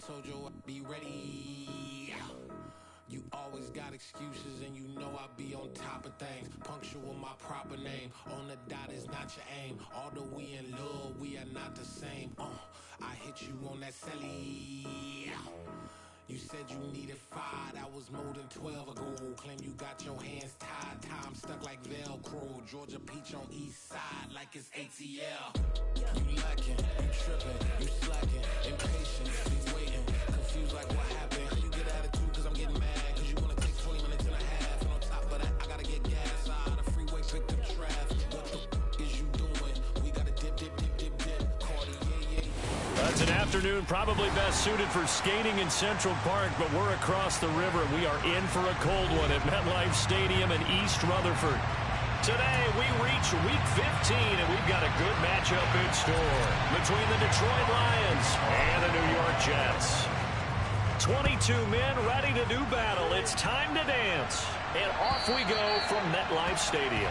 told you I'd be ready. You always got excuses and you know I be on top of things. Punctual my proper name. On the dot is not your aim. Although we in love, we are not the same. I hit you on that celly. You said you needed 5, that was more than 12 ago. Claim you got your hands tied, time stuck like Velcro. Georgia Peach on east side like it's ATL. You lacking, you tripping, you slacking, impatient, be waiting, confused like what happened. You get attitude cause I'm getting mad, cause you wanna take 20 minutes and a half. And on top of that, I gotta get gas out of the freeway, picked up traffic. What the is you doing? We gotta dip, Cardi, yeah. That's an afternoon probably best suited for skating in Central Park, but we're across the river. We are in for a cold one at MetLife Stadium in East Rutherford. Today, we reach Week 15, and we've got a good matchup in store between the Detroit Lions and the New York Jets. 22 men ready to do battle. It's time to dance. And off we go from MetLife Stadium.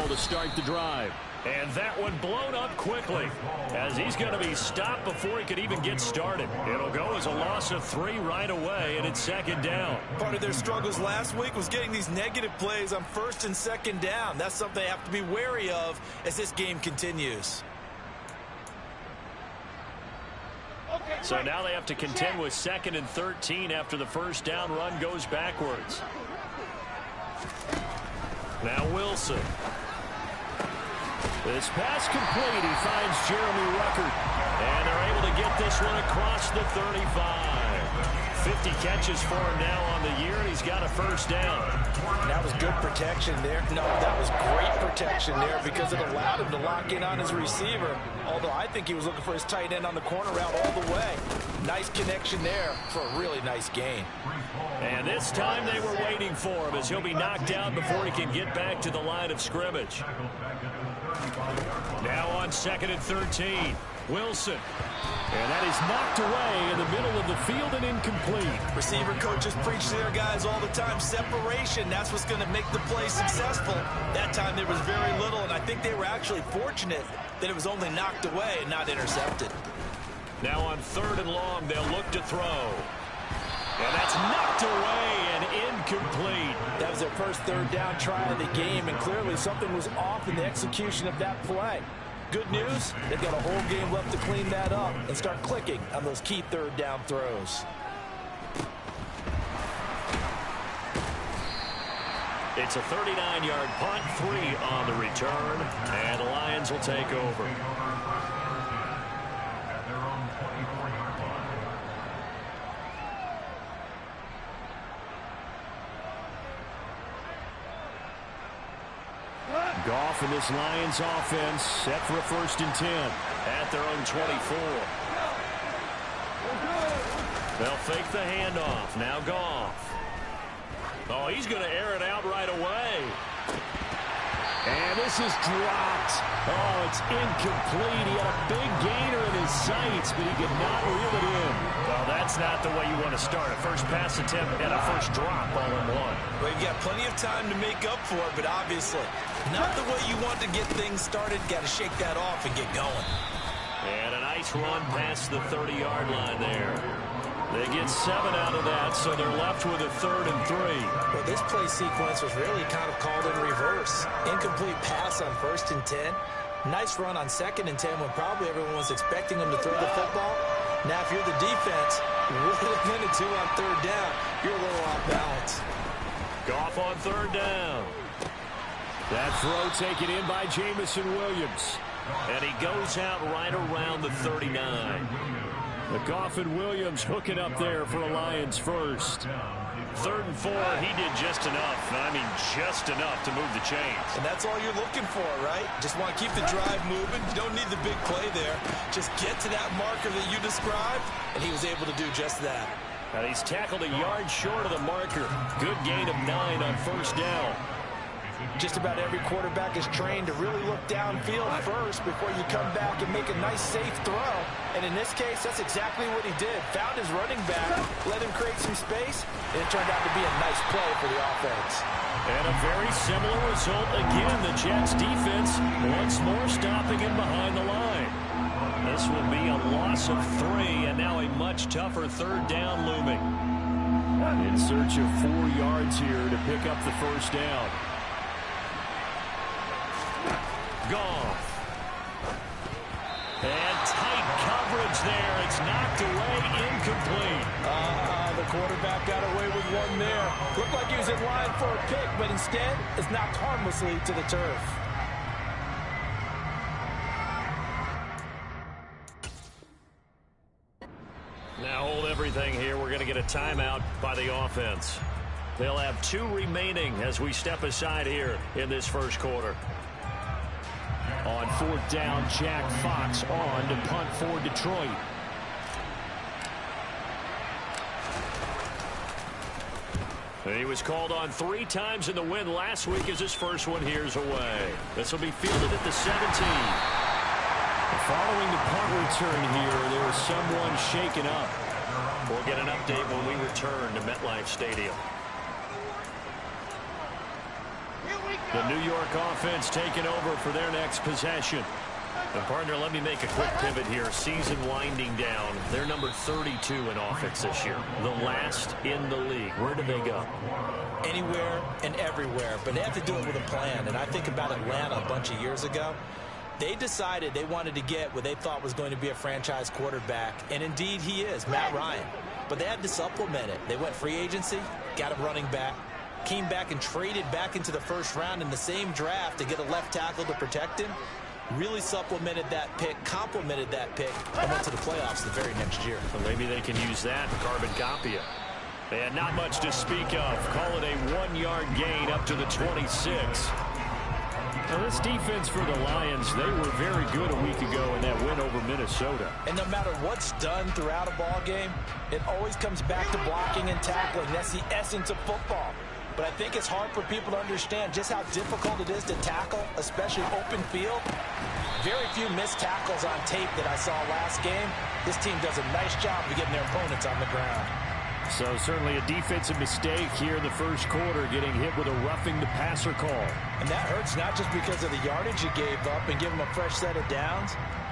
To start the drive, and that one blown up quickly as he's going to be stopped before he could even get started. It'll go as a loss of 3 right away, and it's second down. Part of their struggles last week was getting these negative plays on first and second down. That's something they have to be wary of as this game continues. So now they have to contend with 2nd and 13 after the first down run goes backwards. Now Wilson. This pass complete. He finds Jeremy Ruckert. And they're able to get this one across the 35. 50 catches for him now on the year, and he's got a first down. That was good protection there. No, that was great protection there because it allowed him to lock in on his receiver. Although I think he was looking for his tight end on the corner route all the way. Nice connection there for a really nice gain. And this time they were waiting for him as he'll be knocked out before he can get back to the line of scrimmage. Now on 2nd and 13, Wilson. And that is knocked away in the middle of the field and incomplete. Receiver coaches preach to their guys all the time. Separation, that's what's going to make the play successful. That time there was very little, and I think they were actually fortunate that it was only knocked away and not intercepted. Now on 3rd and long, they'll look to throw. And that's knocked away and incomplete. That was their first 3rd down try of the game, and clearly something was off in the execution of that play. Good news, they've got a whole game left to clean that up and start clicking on those key 3rd down throws. It's a 39-yard punt, 3 on the return, and the Lions will take over. Goff and this Lions offense set for a 1st and 10 at their own 24. They'll fake the handoff. Now Goff. Oh, he's going to air it out right away. And this is dropped. Oh, it's incomplete. He had a big gainer in his sights, but he could not reel it in. Well, that's not the way you want to start. A first pass attempt and a first drop all in one. Well, you got plenty of time to make up for it, but obviously not the way you want to get things started. Got to shake that off and get going. And a nice run past the 30-yard line there. They get 7 out of that, so they're left with a 3rd and 3. Well, this play sequence was really kind of called in reverse. Incomplete pass on 1st and 10. Nice run on 2nd and 10 when probably everyone was expecting them to throw the football. Now, if you're the defense, what are they going to do on 3rd down? You're a little off balance. Goff on 3rd down. That throw taken in by Jamison Williams. And he goes out right around the 39. The Goff and Williams hooking up there for a Lions first. 3rd and 4, he did just enough. I mean, just enough to move the chains. And that's all you're looking for, right? Just want to keep the drive moving. You don't need the big play there. Just get to that marker that you described, and he was able to do just that. And he's tackled a yard short of the marker. Good gain of 9 on 1st down. Just about every quarterback is trained to really look downfield first before you come back and make a nice, safe throw. And in this case, that's exactly what he did. Found his running back, let him create some space, and it turned out to be a nice play for the offense. And a very similar result again. The Jets defense once more stopping him behind the line. This will be a loss of 3, and now a much tougher 3rd down looming. In search of 4 yards here to pick up the 1st down. Gone. And tight coverage there. It's knocked away, incomplete. The quarterback got away with one there. Looked like he was in line for a pick, but instead it's knocked harmlessly to the turf. Now hold everything here. We're going to get a timeout by the offense. They'll have 2 remaining as we step aside here in this 1st quarter. On 4th down, Jack Fox on to punt for Detroit. And he was called on 3 times in the win last week as his first one here's away. This will be fielded at the 17. Following the punt return here, there's someone shaken up. We'll get an update when we return to MetLife Stadium. The New York offense taking over for their next possession. And partner, let me make a quick pivot here. Season winding down. They're number 32 in offense this year. The last in the league. Where do they go? Anywhere and everywhere. But they have to do it with a plan. And I think about Atlanta a bunch of years ago. They decided they wanted to get what they thought was going to be a franchise quarterback. And indeed he is, Matt Ryan. But they had to supplement it. They went free agency, got a running back, came back and traded back into the 1st round in the same draft to get a left tackle to protect him. Really supplemented that pick, complemented that pick, and went to the playoffs the very next year. Well, maybe they can use that and carbon copy it. And not much to speak of. Call it a 1-yard gain up to the 26. Now, this defense for the Lions, they were very good a week ago in that win over Minnesota. And no matter what's done throughout a ball game, it always comes back to blocking and tackling. That's the essence of football. But I think it's hard for people to understand just how difficult it is to tackle, especially open field. Very few missed tackles on tape that I saw last game. This team does a nice job of getting their opponents on the ground. So certainly a defensive mistake here in the 1st quarter, getting hit with a roughing the passer call. And that hurts not just because of the yardage you gave up and give them a fresh set of downs,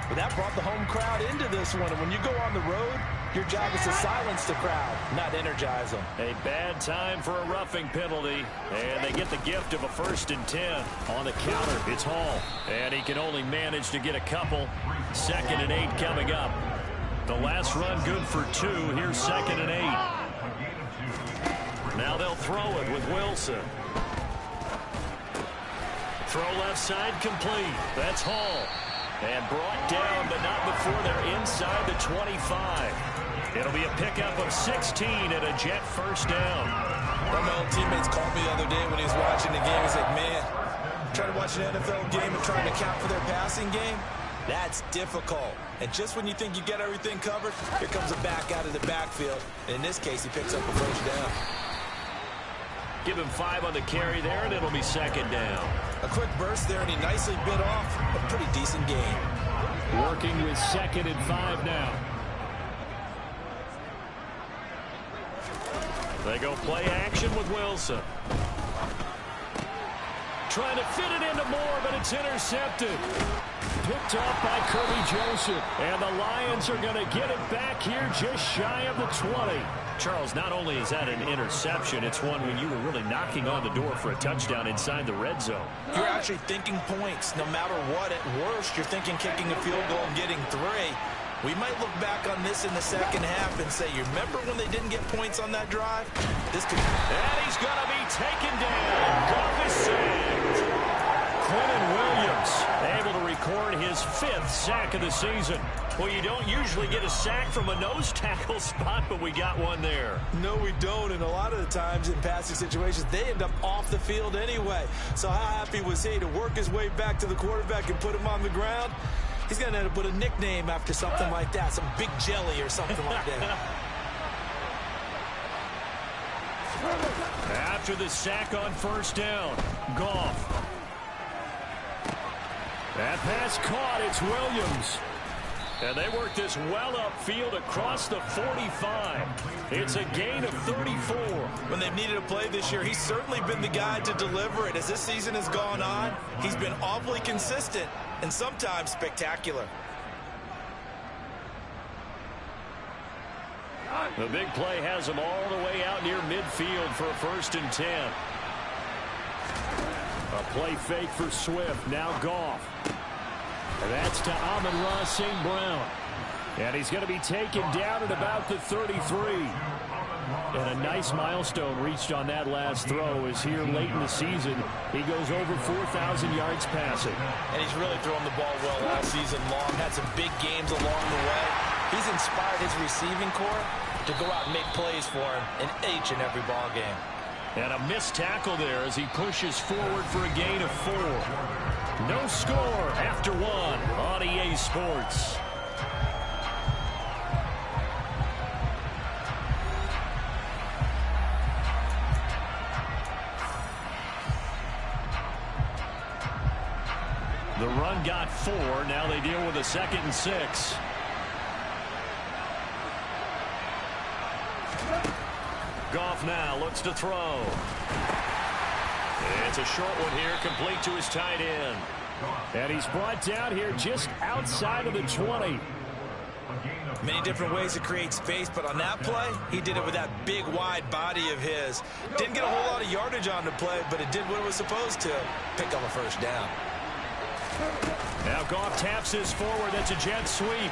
but that brought the home crowd into this one. And when you go on the road, your job is to silence the crowd, not energize them. A bad time for a roughing penalty, and they get the gift of a 1st and 10. On the counter, it's Hall, and he can only manage to get a couple. 2nd and 8 coming up. The last run good for 2. Here's 2nd and 8. Now they'll throw it with Wilson. Throw left side complete. That's Hall. And brought down, but not before they're inside the 25. It'll be a pickup of 16 and a Jet 1st down. One of my old teammates called me the other day when he was watching the game. He's like, man, trying to watch an NFL game and trying to count for their passing game? That's difficult. And just when you think you get everything covered, here comes a back out of the backfield. And in this case, he picks up a 1st down. Give him 5 on the carry there, and it'll be 2nd down. A quick burst there, and he nicely bit off a pretty decent gain. Working with 2nd and 5 now. They go play action with Wilson. Trying to fit it into Moore, but it's intercepted. Picked up by Kirby Joseph. And the Lions are going to get it back here just shy of the 20. Charles, not only is that an interception, it's one when you were really knocking on the door for a touchdown inside the red zone. You're actually thinking points. No matter what, at worst, you're thinking kicking a field goal and getting 3. We might look back on this in the 2nd half and say, you remember when they didn't get points on that drive? This could... And he's going to be taken down. Goff is sacked. Quentin Williams able to record his 5th sack of the season. Well, you don't usually get a sack from a nose tackle spot, but we got one there. No, we don't, and a lot of the times in passing situations, they end up off the field anyway. So how happy was he to work his way back to the quarterback and put him on the ground? He's going to end up with a nickname after something like that, some Big Jelly or something like that. After the sack on first down, Goff. That pass caught. It's Williams. And they work this well upfield across the 45. It's a gain of 34. When they've needed a play this year, he's certainly been the guy to deliver it. As this season has gone on, he's been awfully consistent and sometimes spectacular. The big play has him all the way out near midfield for a 1st and 10. A play fake for Swift. Now Goff. And that's to Amon-Ra St. Brown. And he's going to be taken down at about the 33. And a nice milestone reached on that last throw as here late in the season, he goes over 4,000 yards passing. And he's really thrown the ball well all season long. Had some big games along the way. He's inspired his receiving corps to go out and make plays for him in each and every ball game. And a missed tackle there as he pushes forward for a gain of 4. No score after 1 on EA Sports. The run got 4. Now they deal with a 2nd and 6. Goff now looks to throw. It's a short one here, complete to his tight end. And he's brought down here just outside of the 20. Many different ways to create space, but on that play, he did it with that big, wide body of his. Didn't get a whole lot of yardage on the play, but it did what it was supposed to. Pick up a 1st down. Now Goff taps this forward. That's a jet sweep.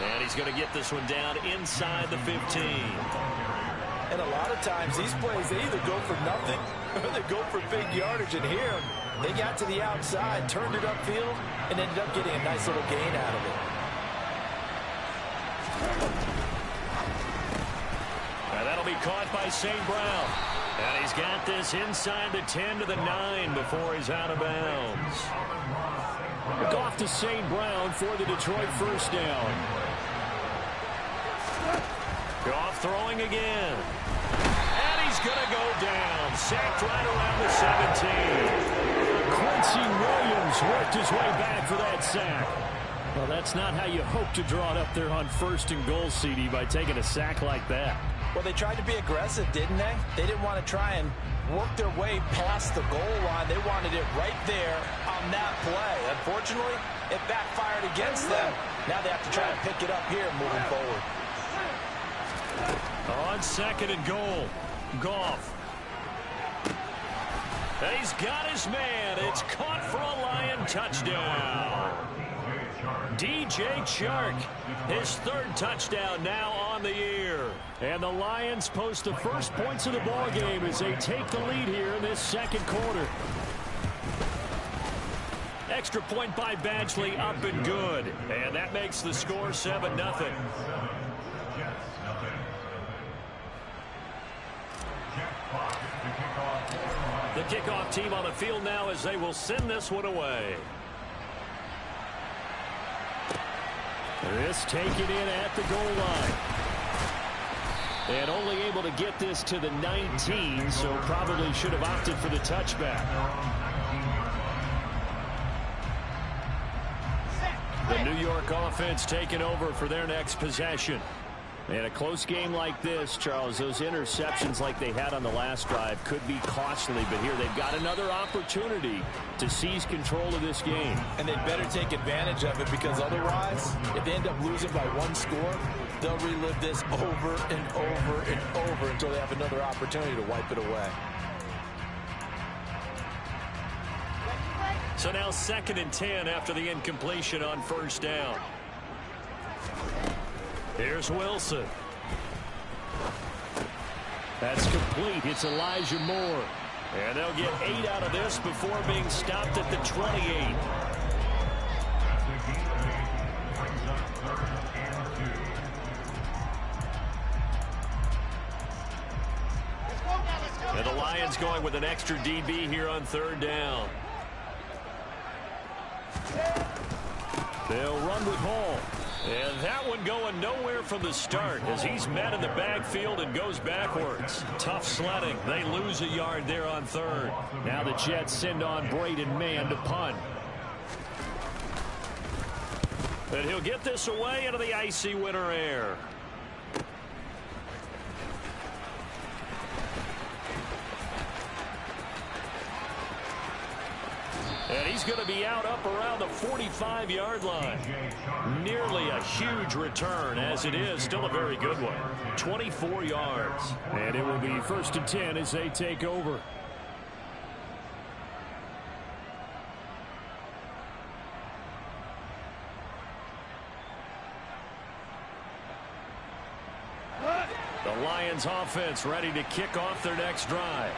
And he's going to get this one down inside the 15. And a lot of times, these plays, they either go for nothing or they go for big yardage. And here, they got to the outside, turned it upfield, and ended up getting a nice little gain out of it. Now that'll be caught by St. Brown. And he's got this inside the 10 to the 9 before he's out of bounds. Goff to St. Brown for the Detroit 1st down. Goff throwing again. And he's going to go down. Sacked right around the 17. Quincy Williams worked his way back for that sack. Well, that's not how you hope to draw it up there on 1st and goal, CD, by taking a sack like that. Well, they tried to be aggressive, didn't they? They didn't want to try and work their way past the goal line. They wanted it right there on that play. Unfortunately, it backfired against them. Now they have to try and pick it up here moving forward. On 2nd and goal, Goff. And he's got his man. It's caught for a Lion touchdown. DJ Chark, his 3rd touchdown now on the year. And the Lions post the first points of the ball game as they take the lead here in this 2nd quarter. Extra point by Badgley, up and good. And that makes the score 7-0. The kickoff team on the field now as they will send this one away. This taken in at the goal line. And only able to get this to the 19, so probably should have opted for the touchback. The New York offense taking over for their next possession. And a close game like this, Charles, those interceptions like they had on the last drive could be costly, but here they've got another opportunity to seize control of this game. And they'd better take advantage of it, because otherwise, if they end up losing by 1 score, they'll relive this over and over and over until they have another opportunity to wipe it away. So now 2nd and 10 after the incompletion on 1st down. Here's Wilson. That's complete. It's Elijah Moore. And they'll get 8 out of this before being stopped at the 28. And the Lions going with an extra DB here on 3rd down. They'll run with Hall. And that one going nowhere from the start as he's met in the backfield and goes backwards. Tough sledding. They lose a yard there on 3rd. Now the Jets send on Braden Mann to punt. And he'll get this away into the icy winter air. And he's going to be out up around the 45-yard line. Nearly a huge return, as it is still a very good one. 24 yards. And it will be 1st and 10 as they take over. The Lions offense ready to kick off their next drive.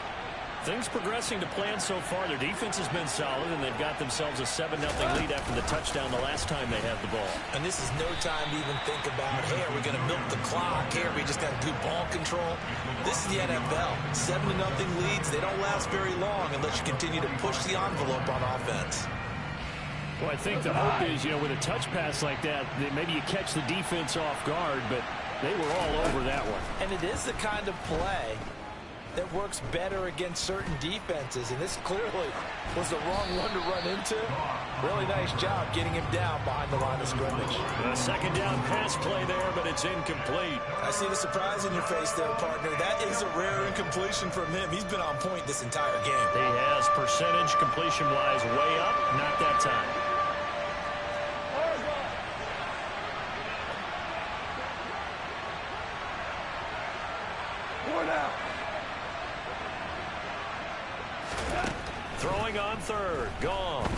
Things progressing to plan so far. Their defense has been solid, and they've got themselves a 7-0 lead after the touchdown the last time they had the ball. And this is no time to even think about, hey, are we going to milk the clock? Hey, are we just got good ball control? This is the NFL. 7-0 leads, they don't last very long unless you continue to push the envelope on offense. Well, I think the hope is, with a touch pass like that, that maybe you catch the defense off guard, but they were all over that one. And it is the kind of play that works better against certain defenses, and this clearly was the wrong one to run into. Really nice job getting him down behind the line of scrimmage. A 2nd down pass play there, but it's incomplete. I see the surprise in your face there, partner. That is a rare incompletion from him. He's been on point this entire game. He has percentage completion-wise way up, not that time. Throwing on 3rd. Gone.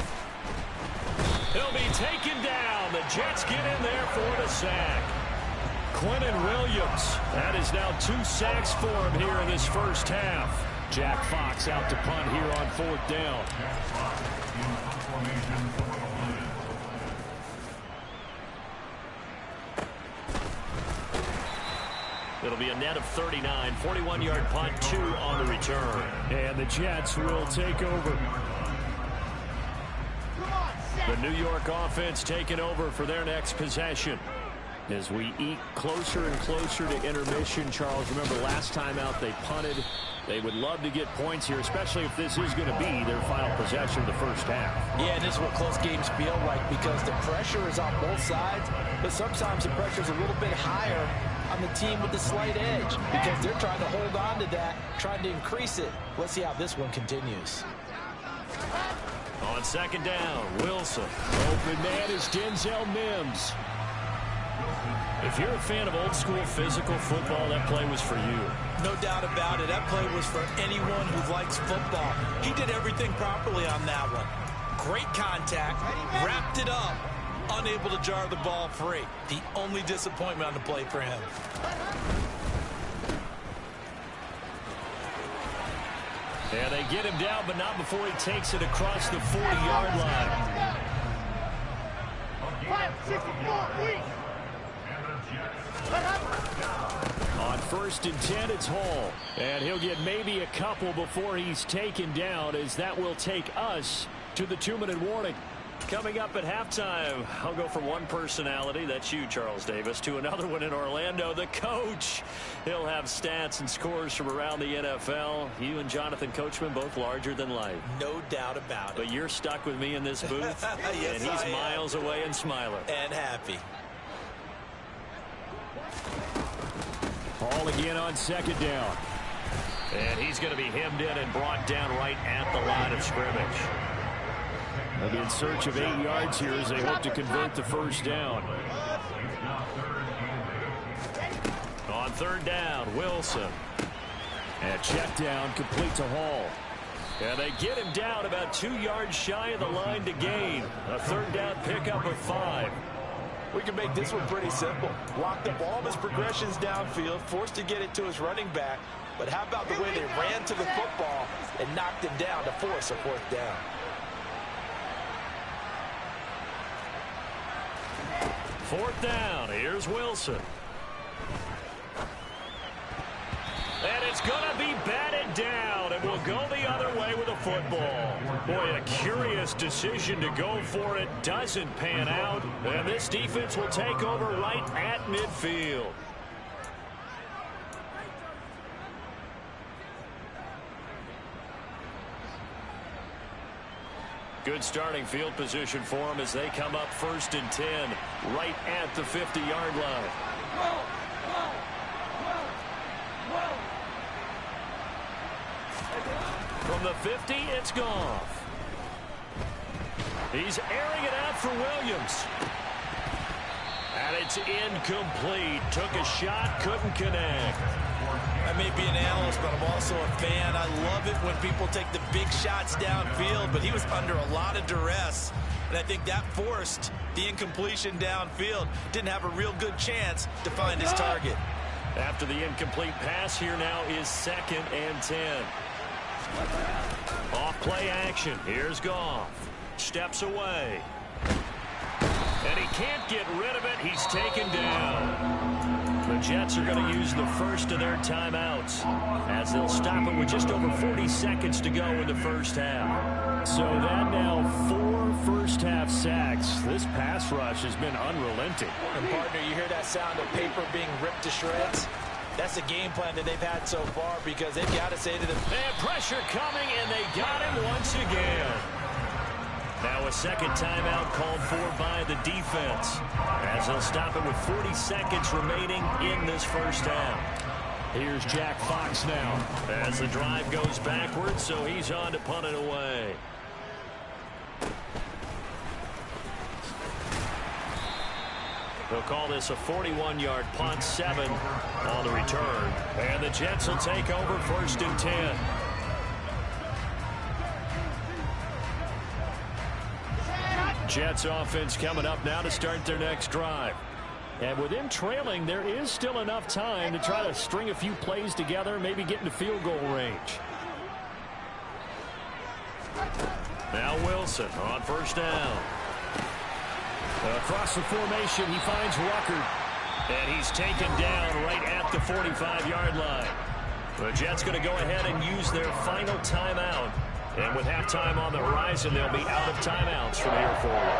He'll be taken down. The Jets get in there for the sack. Quinnen Williams. That is now 2 sacks for him here in this first half. Jack Fox out to punt here on 4th down. It'll be a net of 39, 41-yard punt, 2 on the return. And the Jets will take over. The New York offense taking over for their next possession. As we eke closer and closer to intermission, Charles, remember last time out they punted. They would love to get points here, especially if this is going to be their final possession of the first half. Yeah, and this is what close games feel like because the pressure is on both sides, but sometimes the pressure is a little bit higher on the team with the slight edge because they're trying to hold on to that, trying to increase it. Let's see how this one continues. On 2nd down, Wilson. Open man is Denzel Mims. If you're a fan of old-school physical football, that play was for you. No doubt about it. That play was for anyone who likes football. He did everything properly on that one. Great contact, wrapped it up, unable to jar the ball free. The only disappointment on the play for him. Yeah, they get him down, but not before he takes it across the 40-yard line. 5-6-4, On 1st and 10, it's Hall. And he'll get maybe a couple before he's taken down, as that will take us to the 2-minute warning. Coming up at halftime, I'll go from one personality, that's you, Charles Davis, to another one in Orlando, the coach. He'll have stats and scores from around the NFL. You and Jonathan Coachman, both larger than life. No doubt about it. But you're stuck with me in this booth, yes, and he's miles away and smiling. And happy. Hall again on 2nd down. And he's going to be hemmed in and brought down right at the line of scrimmage. They'll be in search of 8 yards here as they hope to convert the first down. On 3rd down, Wilson. And a check down complete to Hall. And they get him down about 2 yards shy of the line to gain. A 3rd down pickup of 5. We can make this one pretty simple. Lock up all of his progressions downfield, forced to get it to his running back. but how about the way they ran to the football and knocked him down to force a 4th down? Fourth down. Here's Wilson. And it's going to be batted down, and will go the other way with the football. Boy, a curious decision to go for it. Doesn't pan out, and this defense will take over right at midfield. Good starting field position for them as they come up 1st and 10, right at the 50-yard line. From the 50, it's Goff. He's airing it out for Williams. And it's incomplete. Took a shot, couldn't connect. I may be an analyst, but I'm also a fan. I love it when people take the big shots downfield, but he was under a lot of duress, and I think that forced the incompletion downfield. Didn't have a real good chance to find his target. After the incomplete pass, here now is 2nd and 10. Off play action. Here's Goff. Steps away. And he can't get rid of it. He's taken down. The Jets are going to use the first of their timeouts as they'll stop it with just over 40 seconds to go in the first half. So that now 4 first-half sacks. This pass rush has been unrelenting. And, partner, you hear that sound of paper being ripped to shreds? That's the game plan that they've had so far because they've got to say to them. And pressure coming, and they got him once again. Now a second timeout called for by the defense as they'll stop it with 40 seconds remaining in this first half. Here's Jack Fox now as the drive goes backwards, so he's on to punt it away. They'll call this a 41-yard punt, 7 on the return. And the Jets will take over 1st and 10. Jets offense coming up now to start their next drive. And with them trailing, there is still enough time to try to string a few plays together, maybe get into field goal range. Now Wilson on 1st down. Across the formation, he finds Ruckert. And he's taken down right at the 45-yard line. The Jets going to go ahead and use their final timeout. And with halftime on the horizon, they'll be out of timeouts from here forward.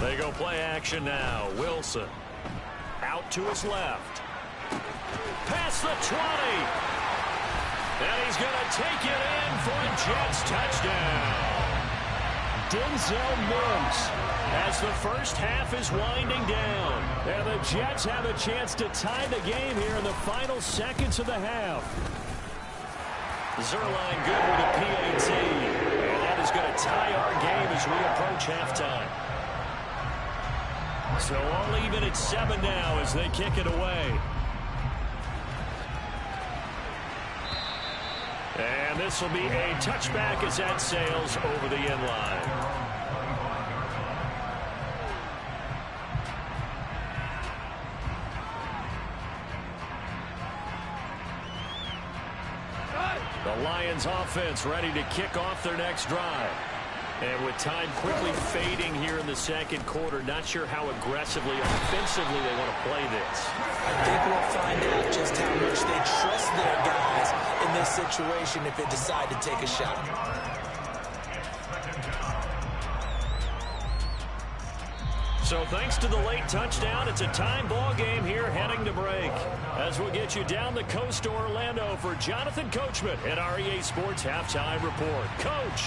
They go play action now. Wilson out to his left. Past the 20. And he's going to take it in for a Jets touchdown. Denzel Mims as the first half is winding down. And the Jets have a chance to tie the game here in the final seconds of the half. Zerline good with a PAT. And that is going to tie our game as we approach halftime. So all even at 7 now as they kick it away. And this will be a touchback as that sails over the end line. The Lions offense ready to kick off their next drive. And with time quickly fading here in the second quarter, not sure how aggressively, offensively they want to play this. I think we'll find out just how much they trust their guys in this situation if they decide to take a shot. So thanks to the late touchdown, it's a time ball game here heading to break. As we'll get you down the coast to Orlando for Jonathan Coachman at REA Sports Halftime Report. Coach.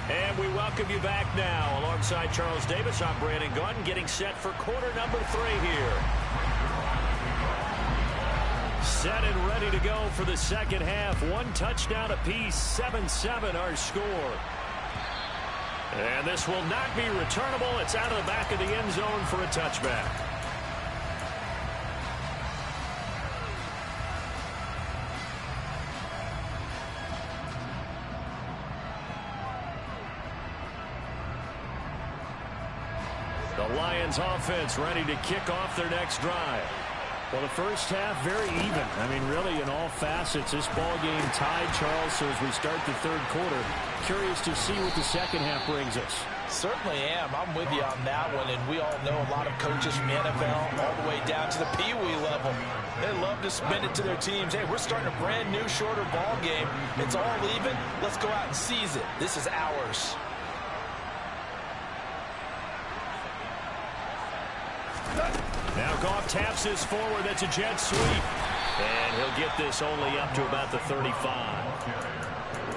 And we welcome you back now. Alongside Charles Davis, I'm Brandon Gaudin, getting set for quarter number 3 here. Set and ready to go for the second half. 1 touchdown apiece, 7-7 our score. And this will not be returnable. It's out of the back of the end zone for a touchback. The Lions offense ready to kick off their next drive. Well, the first half, very even. I mean, really, in all facets, this ball game tied, Charles. So as we start the third quarter, curious to see what the second half brings us. Certainly am. I'm with you on that one. And we all know a lot of coaches from the NFL all the way down to the Pee-wee level. They love to spin it to their teams. Hey, we're starting a brand new, shorter ball game. It's all even. Let's go out and seize it. This is ours. Now Goff taps this forward. That's a jet sweep. And he'll get this only up to about the 35.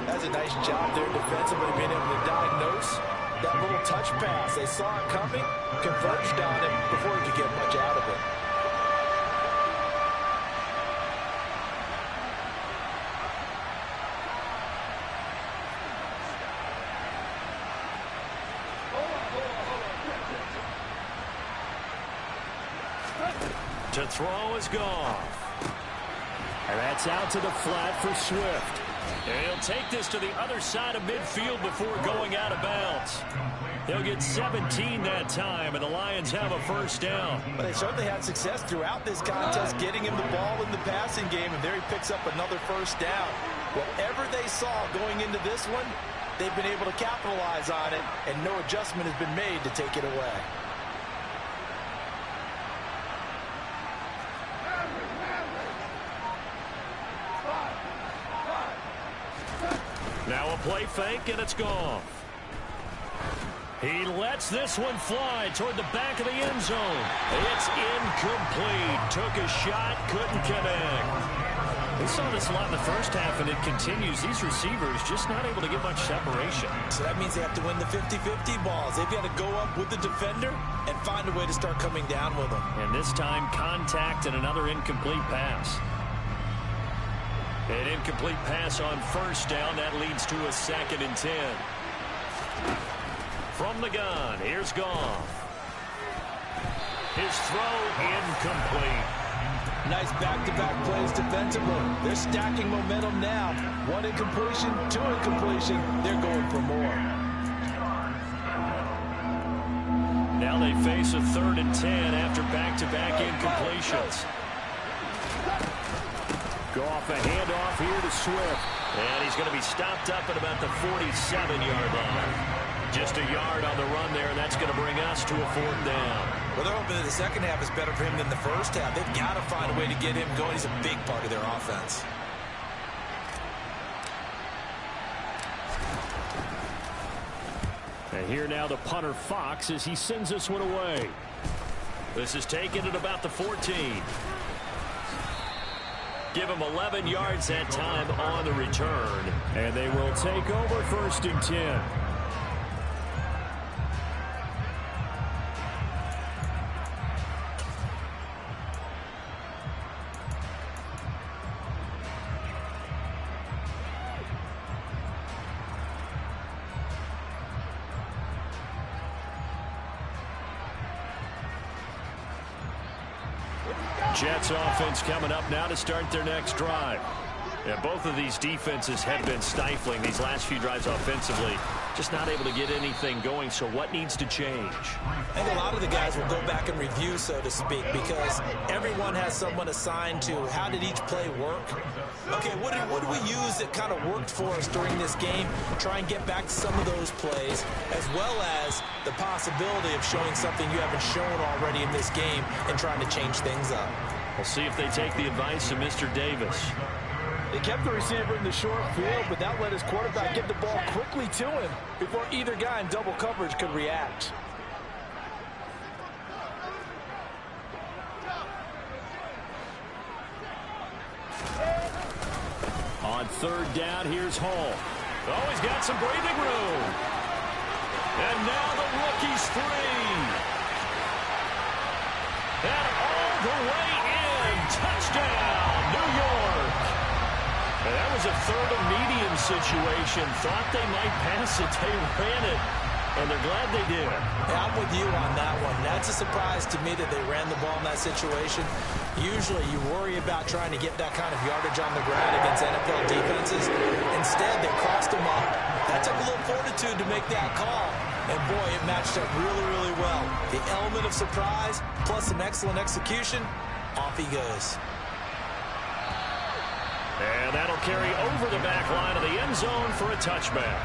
That's a nice job there defensively, being able to diagnose that little touch pass. They saw it coming, converged on it before he could get much out of it. To throw is Goff. And that's out to the flat for Swift. And he'll take this to the other side of midfield before going out of bounds. They'll get 17 that time, and the Lions have a first down. But they certainly had success throughout this contest, getting him the ball in the passing game, and there he picks up another first down. Whatever they saw going into this one, they've been able to capitalize on it, and no adjustment has been made to take it away. Now a play fake, and it's gone. He lets this one fly toward the back of the end zone. It's incomplete. Took a shot, couldn't connect. We saw this a lot in the first half, and it continues. These receivers just not able to get much separation. So that means they have to win the 50-50 balls. They've got to go up with the defender and find a way to start coming down with them. And this time, contact and another incomplete pass. An incomplete pass on first down. That leads to a 2nd and 10. From the gun, here's Goff. His throw incomplete. Nice back-to-back plays defensively. They're stacking momentum now. 1 incompletion, 2 incompletion. They're going for more. Now they face a 3rd and 10 after back-to-back incompletions. Goff, a handoff here to Swift. And he's going to be stopped up at about the 47-yard line. Just a yard on the run there, and that's going to bring us to a 4th down. Well, they're hoping that the second half is better for him than the first half. They've got to find a way to get him going. He's a big part of their offense. And here now the punter Fox as he sends this one away. This is taken at about the 14. Give him 11 yards that time on the return. And they will take over 1st and 10. Jets offense coming up now to start their next drive. Yeah, both of these defenses have been stifling these last few drives offensively. Just not able to get anything going, so what needs to change? I think a lot of the guys will go back and review, so to speak, because everyone has someone assigned to how did each play work. Okay, what do we use that kind of worked for us during this game? Try and get back to some of those plays, as well as the possibility of showing something you haven't shown already in this game and trying to change things up. We'll see if they take the advice of Mr. Davis. They kept the receiver in the short field, but that let his quarterback get the ball quickly to him before either guy in double coverage could react. On 3rd down, here's Hall. Oh, he's got some breathing room. And now the rookie's free. And all the way in. Touchdown, New York. And that was a 3rd and medium situation. Thought they might pass it. They ran it. And they're glad they did. Yeah, I'm with you on that one. That's a surprise to me that they ran the ball in that situation. Usually you worry about trying to get that kind of yardage on the ground against NFL defenses. Instead, they crossed them up. That took a little fortitude to make that call. And boy, it matched up really, really well. The element of surprise plus some excellent execution, off he goes. And that'll carry over the back line of the end zone for a touchback.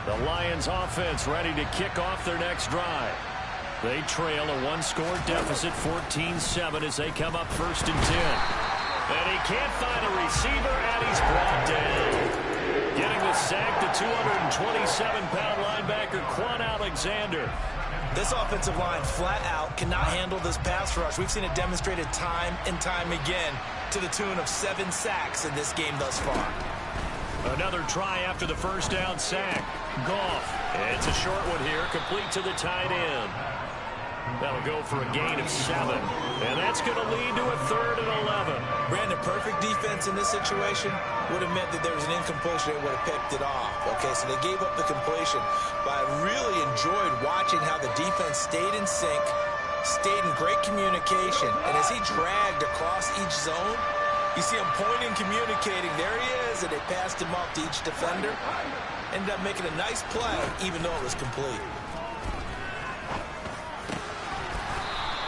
The Lions offense ready to kick off their next drive. They trail a one-score deficit, 14-7, as they come up 1st and 10. And he can't find a receiver, and he's brought down. Getting the sack, the 227-pound linebacker, Quan Alexander. This offensive line flat out cannot handle this pass rush. We've seen it demonstrated time and time again to the tune of 7 sacks in this game thus far. Another try after the first down sack. Goff. It's a short one here, complete to the tight end. That'll go for a gain of 7. And that's going to lead to a 3rd and 11. Brandon, perfect defense in this situation would have meant that there was an incompletion. They would have picked it off. Okay, so they gave up the completion. But I really enjoyed watching how the defense stayed in sync, stayed in great communication. And as he dragged across each zone, you see him pointing, communicating. There he is, and they passed him off to each defender. Ended up making a nice play, even though it was complete.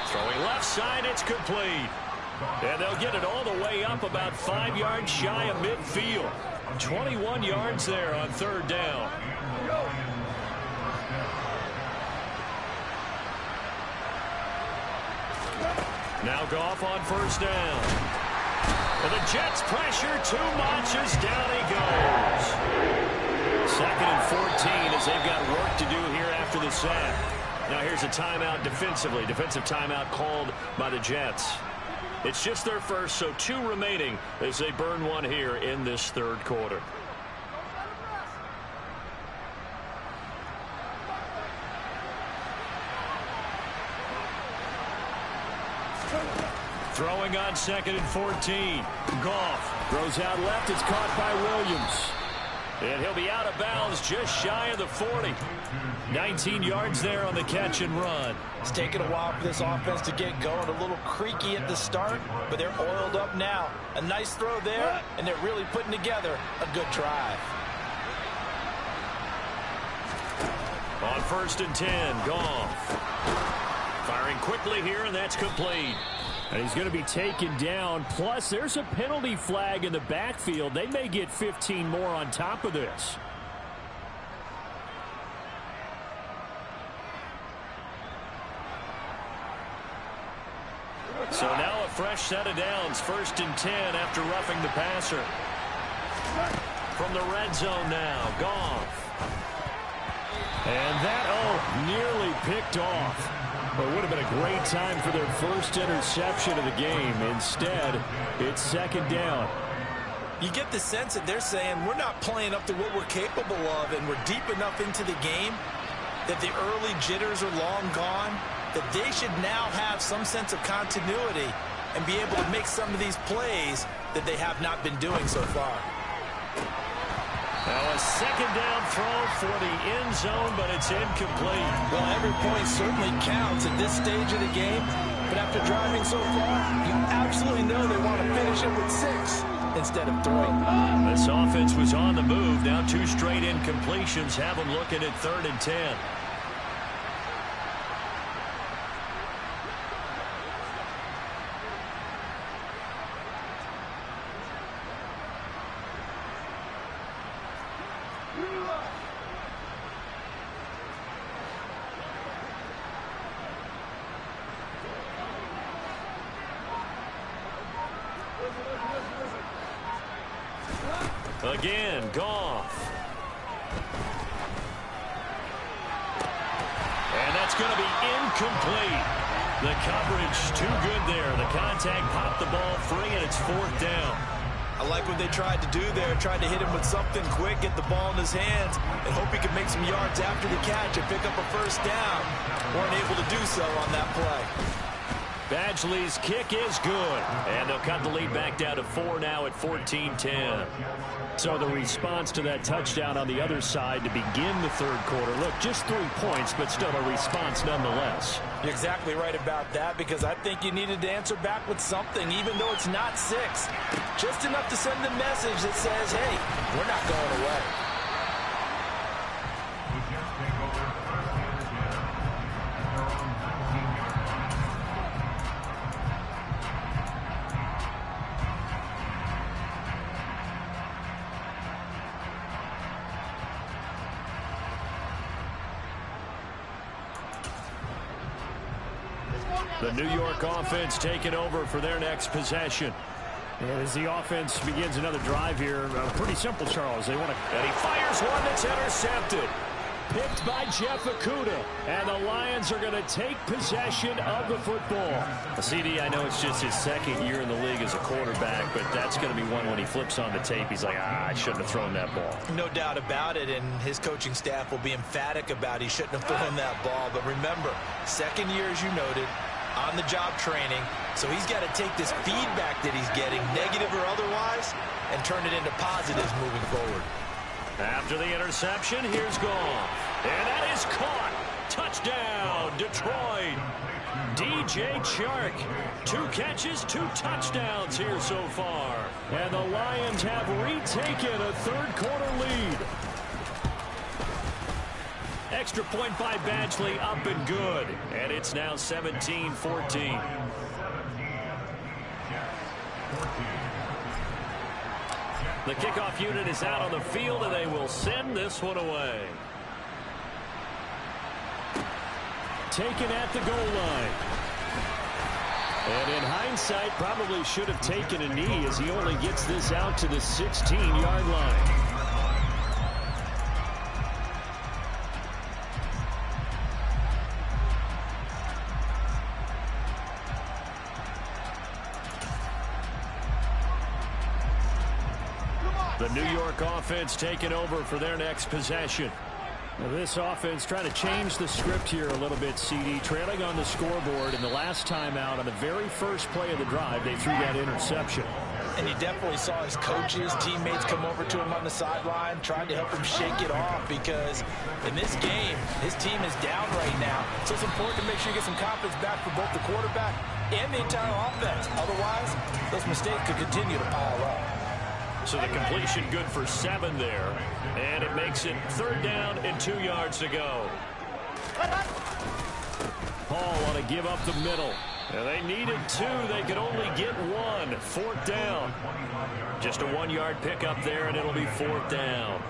Throwing left side, it's complete. And they'll get it all the way up about 5 yards shy of midfield. 21 yards there on 3rd down. Now Goff on 1st down. And the Jets pressure too much as down he goes. 2nd and 14 as they've got work to do here after the sack. Now here's a timeout defensively. Defensive timeout called by the Jets. It's just their first, so 2 remaining as they burn one here in this 3rd quarter. Throwing on 2nd and 14. Goff throws out left. It's caught by Williams. And he'll be out of bounds just shy of the 40. 19 yards there on the catch and run. It's taken a while for this offense to get going. A little creaky at the start, but they're oiled up now. A nice throw there, and they're really putting together a good drive. On 1st and 10, Goff. Firing quickly here, and that's complete. And he's going to be taken down. Plus, there's a penalty flag in the backfield. They may get 15 more on top of this. So now a fresh set of downs. 1st and 10 after roughing the passer. From the red zone now, Goff. And that, nearly picked off. But it would have been a great time for their first interception of the game. Instead, it's 2nd down. You get the sense that they're saying we're not playing up to what we're capable of, and we're deep enough into the game that the early jitters are long gone, that they should now have some sense of continuity and be able to make some of these plays that they have not been doing so far. Now a 2nd down throw for the end zone, but it's incomplete. Well, every point certainly counts at this stage of the game, but after driving so far, you absolutely know they want to finish it with 6 instead of 3. This offense was on the move. Now 2 straight incompletions have them looking at 3rd and 10. Again, Goff. And that's going to be incomplete. The coverage too good there. The contact popped the ball free, and it's 4th down. I like what they tried to do there. Tried to hit him with something quick, get the ball in his hands, and hope he could make some yards after the catch and pick up a 1st down. Weren't able to do so on that play. Badgley's kick is good. And they'll cut the lead back down to 4 now at 14-10. So the response to that touchdown on the other side to begin the third quarter. Look, just 3 points, but still a response nonetheless. You're exactly right about that, because I think you needed to answer back with something, even though it's not 6. Just enough to send the message that says, hey, we're not going away. The New York offense taking over for their next possession. And as the offense begins another drive here, pretty simple, Charles. They want to... And he fires one that's intercepted. Picked by Jeff Okudah. And the Lions are going to take possession of the football. CD, I know it's just his second year in the league as a quarterback, but that's going to be one when he flips on the tape. He's like, I shouldn't have thrown that ball. No doubt about it, and his coaching staff will be emphatic about he shouldn't have thrown that ball. But remember, second year, as you noted, on-the-job training, so he's got to take this feedback that he's getting, negative or otherwise, and turn it into positives moving forward. After the interception, here's Goff. And that is caught. Touchdown, Detroit. DJ Chark. 2 catches, 2 touchdowns here so far. And the Lions have retaken a third-quarter lead. Extra point by Badgley, up and good. And it's now 17-14. The kickoff unit is out on the field, and they will send this one away. Taken at the goal line. And in hindsight, probably should have taken a knee as he only gets this out to the 16-yard line. The New York offense taking over for their next possession. Now this offense trying to change the script here a little bit, CD. Trailing on the scoreboard, and the last time out on the very first play of the drive, they threw that interception. And you definitely saw his coaches, teammates come over to him on the sideline, trying to help him shake it off, because in this game, his team is down right now. So it's important to make sure you get some confidence back for both the quarterback and the entire offense. Otherwise, those mistakes could continue to pile up. So the completion good for 7 there. And it makes it 3rd down and 2 yards to go. Paul want to give up the middle. And they needed 2. They could only get 1. 4th down. Just a 1-yard pickup there, and it'll be 4th down.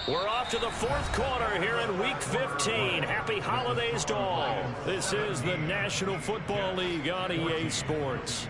We're off to the 4th quarter here in Week 15. Happy holidays to all. This is the National Football League on EA Sports.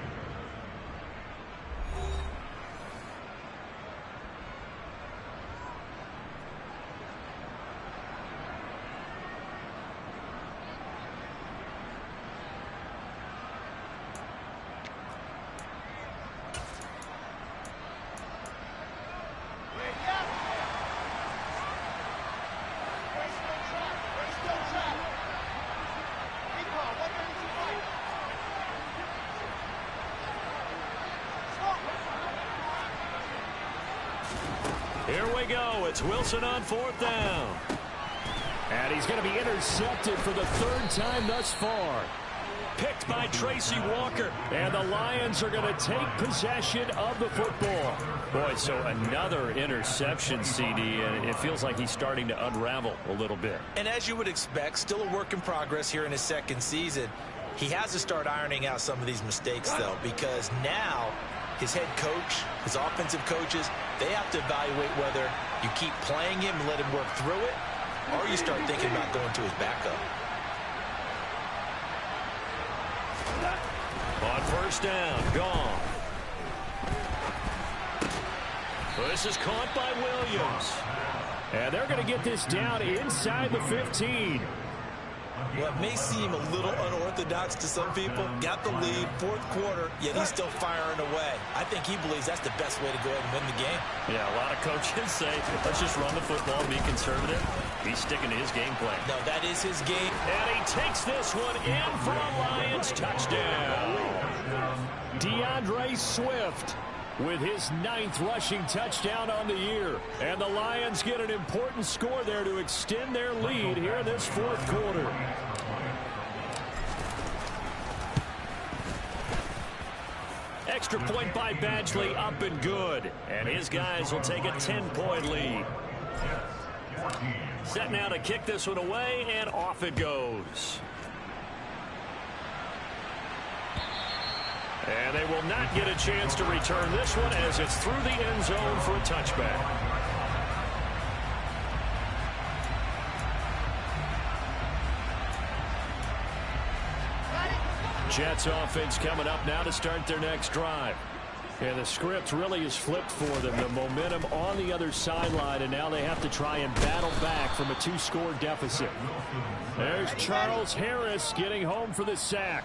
Here we go. It's Wilson on 4th down. And he's going to be intercepted for the 3rd time thus far. Picked by Tracy Walker. And the Lions are going to take possession of the football. Boy, so another interception, CD, and it feels like he's starting to unravel a little bit. And as you would expect, still a work in progress here in his 2nd season. He has to start ironing out some of these mistakes, though, because now his head coach, his offensive coaches, they have to evaluate whether you keep playing him and let him work through it, or you start thinking about going to his backup. On 1st down, gone. This is caught by Williams. And they're going to get this down inside the 15. Well, it may seem a little unorthodox to some people. Got the lead, 4th quarter, yet he's still firing away. I think he believes that's the best way to go ahead and win the game. Yeah, a lot of coaches say, let's just run the football and be conservative. He's sticking to his game plan. No, that is his game. And he takes this one in for a Lions touchdown. DeAndre Swift with his 9th rushing touchdown on the year. And the Lions get an important score there to extend their lead here in this 4th quarter. Extra point by Badgley, up and good. And his guys will take a 10-point lead. Set now to kick this one away, and off it goes. And they will not get a chance to return this one as it's through the end zone for a touchback. Jets offense coming up now to start their next drive. And the script really is flipped for them. The momentum on the other sideline, and now they have to try and battle back from a 2-score deficit. There's Charles Harris getting home for the sack.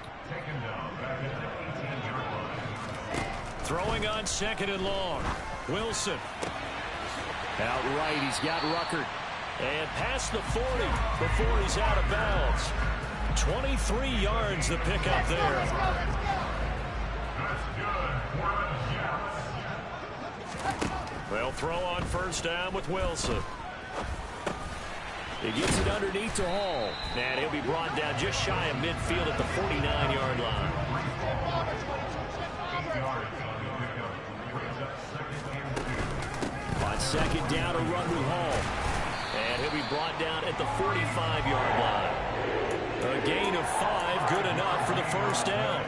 Throwing on 2nd and long. Wilson. Outright, he's got Ruckert. And past the 40 before he's out of bounds. 23 yards the pickup there. They'll throw on 1st down with Wilson. He gets it underneath to Hall. And he'll be brought down just shy of midfield at the 49-yard line. On 2nd down, a run with Hall. And he'll be brought down at the 45-yard line. A gain of 5, good enough for the 1st down.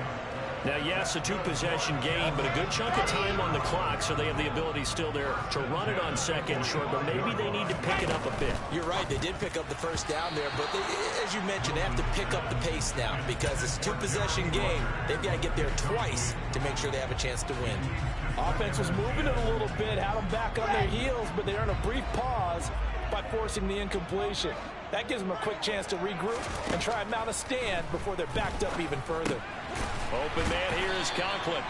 Now, yes, a 2-possession game, but a good chunk of time on the clock, so they have the ability still there to run it on 2nd and short, but maybe they need to pick it up a bit. You're right. They did pick up the 1st down there, but as you mentioned, they have to pick up the pace now because it's a 2-possession game. They've got to get there twice to make sure they have a chance to win. Offense was moving it a little bit, had them back on their heels, but they earned a brief pause by forcing the incompletion. That gives them a quick chance to regroup and try and mount a stand before they're backed up even further. Open man here is Conklin.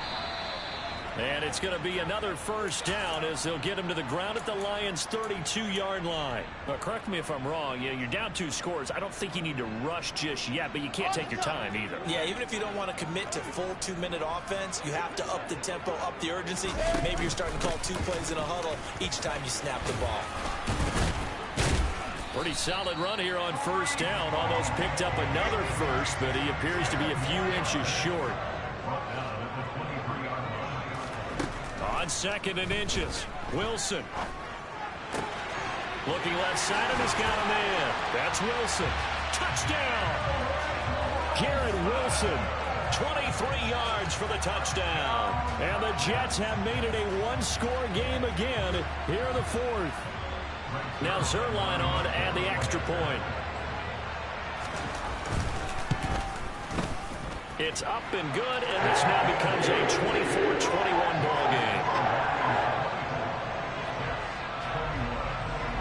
And it's going to be another 1st down as they'll get him to the ground at the Lions' 32-yard line. Now, correct me if I'm wrong. You know, you're down 2 scores. I don't think you need to rush just yet, but you can't take your time either. Yeah, even if you don't want to commit to full 2-minute offense, you have to up the tempo, up the urgency. Maybe you're starting to call 2 plays in a huddle each time you snap the ball. Pretty solid run here on 1st down. Almost picked up another 1st, but he appears to be a few inches short. On 2nd and inches, Wilson. Looking left side and has got him in. That's Wilson. Touchdown! Garrett Wilson. 23 yards for the touchdown. And the Jets have made it a 1-score game again here in the 4th. Now Zerline on and the extra point. It's up and good, and this now becomes a 24-21 ball game.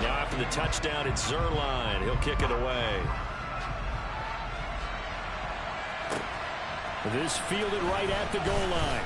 Now after the touchdown, it's Zerline. He'll kick it away. This fielded right at the goal line.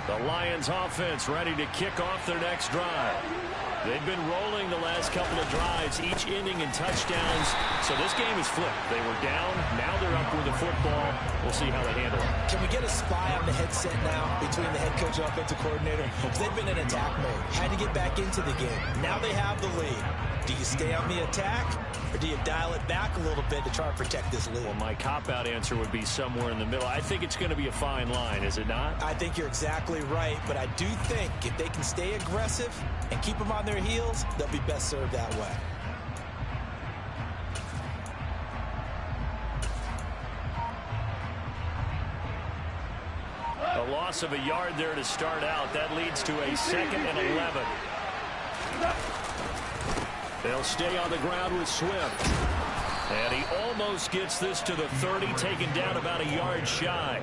The Lions offense ready to kick off their next drive. They've been rolling the last couple of drives, each ending in touchdowns. So this game is flipped. They were down. Now they're up with the football. We'll see how they handle it. Can we get a spy on the headset now between the head coach and offensive coordinator? Because they've been in attack mode. Had to get back into the game. Now they have the lead. Do you stay on the attack, or do you dial it back a little bit to try and protect this lead? Well, my cop-out answer would be somewhere in the middle. I think it's going to be a fine line, is it not? I think you're exactly right, but I do think if they can stay aggressive and keep them on their heels, they'll be best served that way. A loss of a yard there to start out. That leads to a 2nd and 11. They'll stay on the ground with Swift. And he almost gets this to the 30, taken down about a yard shy.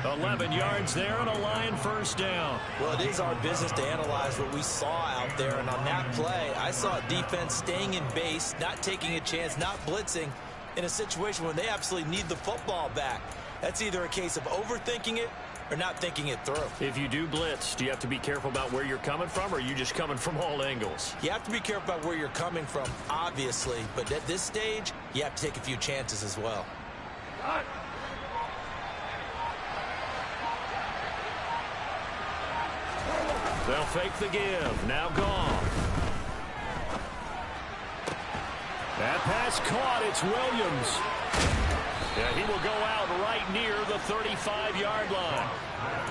11 yards there and a Lion first down. Well, it is our business to analyze what we saw out there, and on that play, I saw a defense staying in base, not taking a chance, not blitzing in a situation where they absolutely need the football back. That's either a case of overthinking it or not thinking it through. If you do blitz, do you have to be careful about where you're coming from, or are you just coming from all angles? You have to be careful about where you're coming from, obviously, but at this stage, you have to take a few chances as well. They'll fake the give. Now gone. That pass caught. It's Williams. Yeah, he will go out right near the 35-yard line.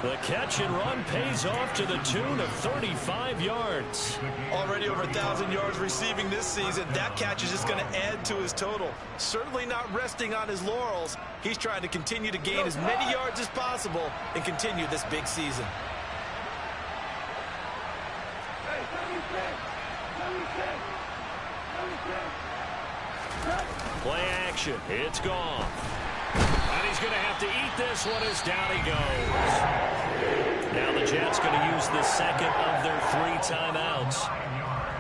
The catch and run pays off to the tune of 35 yards. Already over 1,000 yards receiving this season. That catch is just going to add to his total. Certainly not resting on his laurels. He's trying to continue to gain as many yards as possible and continue this big season. Play action. It's gone. And he's going to have to eat this one as down he goes. Now the Jets going to use the second of their 3 timeouts.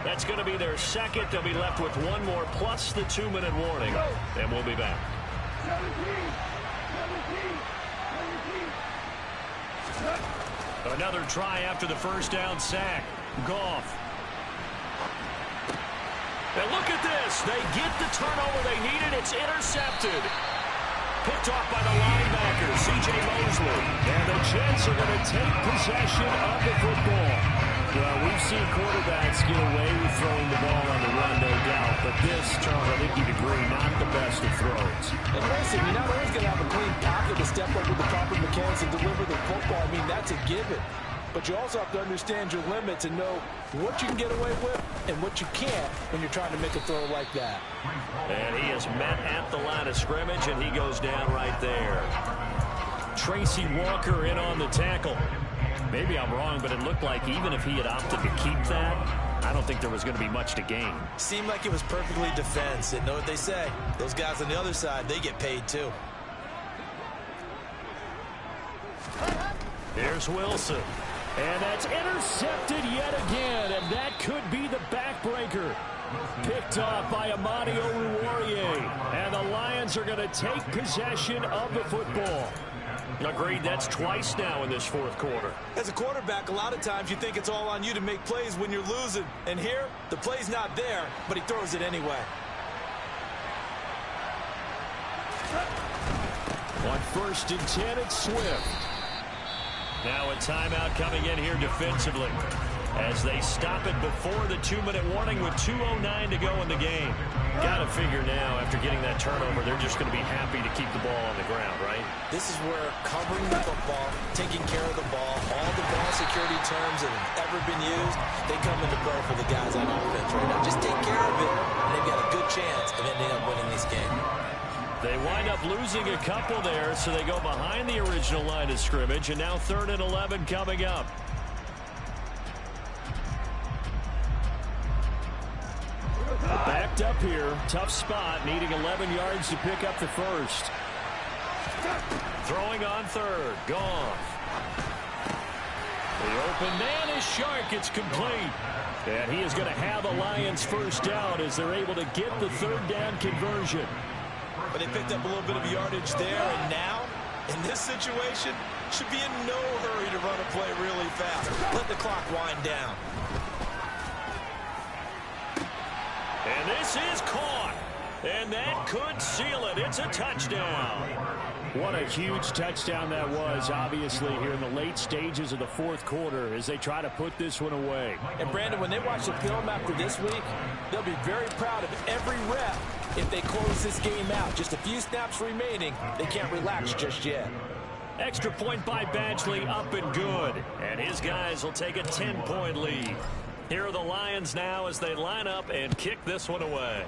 That's going to be their second. They'll be left with one more plus the 2-minute warning. And we'll be back. Another try after the first down sack. Goff. And look at this. They get the turnover they needed. It's intercepted. Picked off by the linebacker, C.J. Mosley. And the Jets are going to take possession of the football. Well, we've seen quarterbacks get away with throwing the ball on the run, no doubt. But this, Charles, I think you'd agree, not the best of throws. And listen, you're not always going to have a clean pocket to step up with the proper mechanics and deliver the football. I mean, that's a given. But you also have to understand your limits and know what you can get away with and what you can't when you're trying to make a throw like that. And he is met at the line of scrimmage, and he goes down right there. Tracy Walker in on the tackle. Maybe I'm wrong, but it looked like even if he had opted to keep that, I don't think there was going to be much to gain. Seemed like it was perfectly defense. And know what they say. Those guys on the other side, they get paid too. Here's Wilson. And that's intercepted yet again, and that could be the backbreaker. Picked off by Amani Oruwariye, and the Lions are going to take possession of the football. Agreed, that's twice now in this fourth quarter. As a quarterback, a lot of times you think it's all on you to make plays when you're losing. And here, the play's not there, but he throws it anyway. On 1st and 10, it's Swift. Now a timeout coming in here defensively as they stop it before the 2-minute warning with 2:09 to go in the game. Got to figure now, after getting that turnover, they're just going to be happy to keep the ball on the ground, right? This is where covering the football, taking care of the ball, all the ball security terms that have ever been used, they come into play for the guys on offense right now. Just take care of it, and they've got a good chance of ending up winning this game. They wind up losing a couple there, so they go behind the original line of scrimmage, and now 3rd and 11 coming up. Backed up here, tough spot, needing 11 yards to pick up the first. Throwing on 3rd, Goff. The open man is Shark, it's complete. And he is going to have the Lions first down as they're able to get the 3rd down conversion. But they picked up a little bit of yardage there, and now, in this situation, should be in no hurry to run a play really fast. Let the clock wind down. And this is caught. And that could seal it. It's a touchdown. What a huge touchdown that was, obviously, here in the late stages of the fourth quarter as they try to put this one away. And, Brandon, when they watch the film after this week, they'll be very proud of every rep if they close this game out. Just a few snaps remaining. They can't relax just yet. Extra point by Badgley, up and good. And his guys will take a 10-point lead. Here are the Lions now as they line up and kick this one away.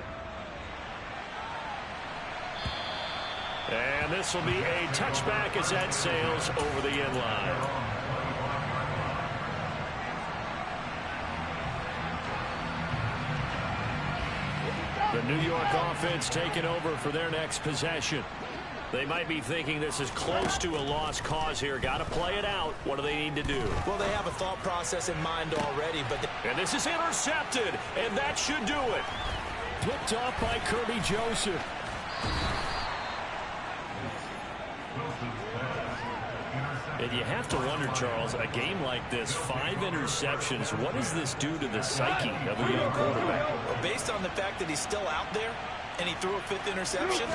And this will be a touchback as that sails over the end line. The New York offense taking over for their next possession. They might be thinking this is close to a lost cause here. Got to play it out. What do they need to do? Well, they have a thought process in mind already, but... And this is intercepted, and that should do it. Picked off by Kirby Joseph. And you have to wonder, Charles, a game like this, 5 interceptions, what does this do to the psyche of a young quarterback? Well, based on the fact that he's still out there and he threw a 5th interception,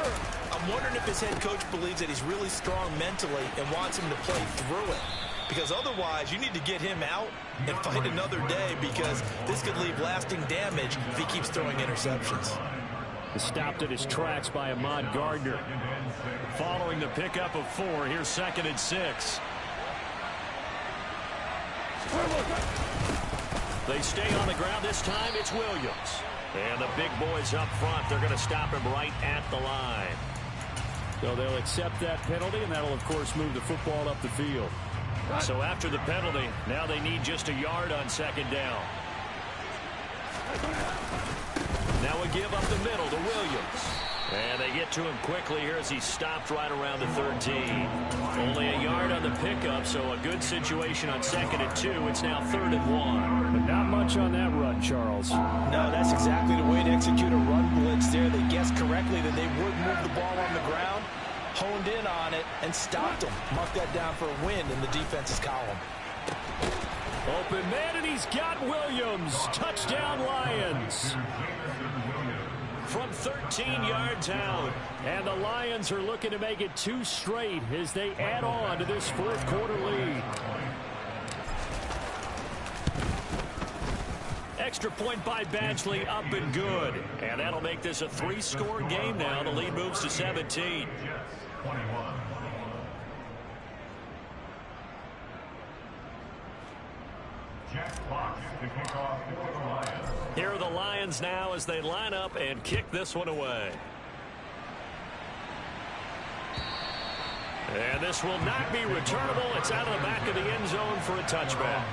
I'm wondering if his head coach believes that he's really strong mentally and wants him to play through it. Because otherwise, you need to get him out and fight another day, because this could leave lasting damage if he keeps throwing interceptions. Stopped at his tracks by Ahmad Gardner. Following the pickup of 4, here's 2nd and 6. They stay on the ground. This time it's Williams. And the big boys up front, they're going to stop him right at the line. So they'll accept that penalty, and that'll, of course, move the football up the field. So after the penalty, now they need just a yard on 2nd down. Now a give up the middle to Williams. And they get to him quickly here as he stopped right around the 13. Only a yard on the pickup, so a good situation on 2nd and 2. It's now 3rd and 1. But not much on that run, Charles. No, that's exactly the way to execute a run blitz there. They guessed correctly that they would move the ball on the ground, honed in on it, and stopped them. Mark that down for a win in the defense's column. Open man, and he's got Williams. Touchdown, Lions. From 13 yards out. And the Lions are looking to make it 2 straight as they add on to this 4th quarter lead. Extra point by Badgley, up and good. And that'll make this a 3-score game now. The lead moves to 17. Here are the Lions now as they line up and kick this one away. And this will not be returnable. It's out of the back of the end zone for a touchback.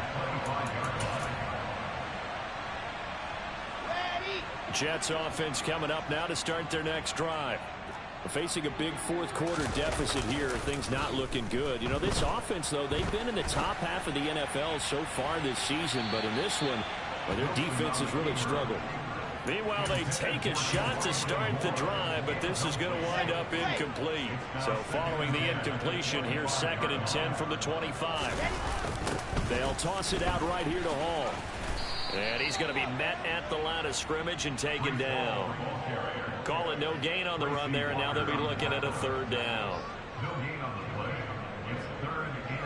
Jets offense coming up now to start their next drive. Facing a big 4th quarter deficit here, things not looking good. You know, this offense, though, they've been in the top half of the NFL so far this season, but in this one, well, their defense has really struggled. Meanwhile, they take a shot to start the drive, but this is going to wind up incomplete. So following the incompletion, here's 2nd and 10 from the 25. They'll toss it out right here to Hall. And he's going to be met at the line of scrimmage and taken down. Call it no gain on the run there, and now they'll be looking at a 3rd down. No gain on the play. It's 3rd and 10.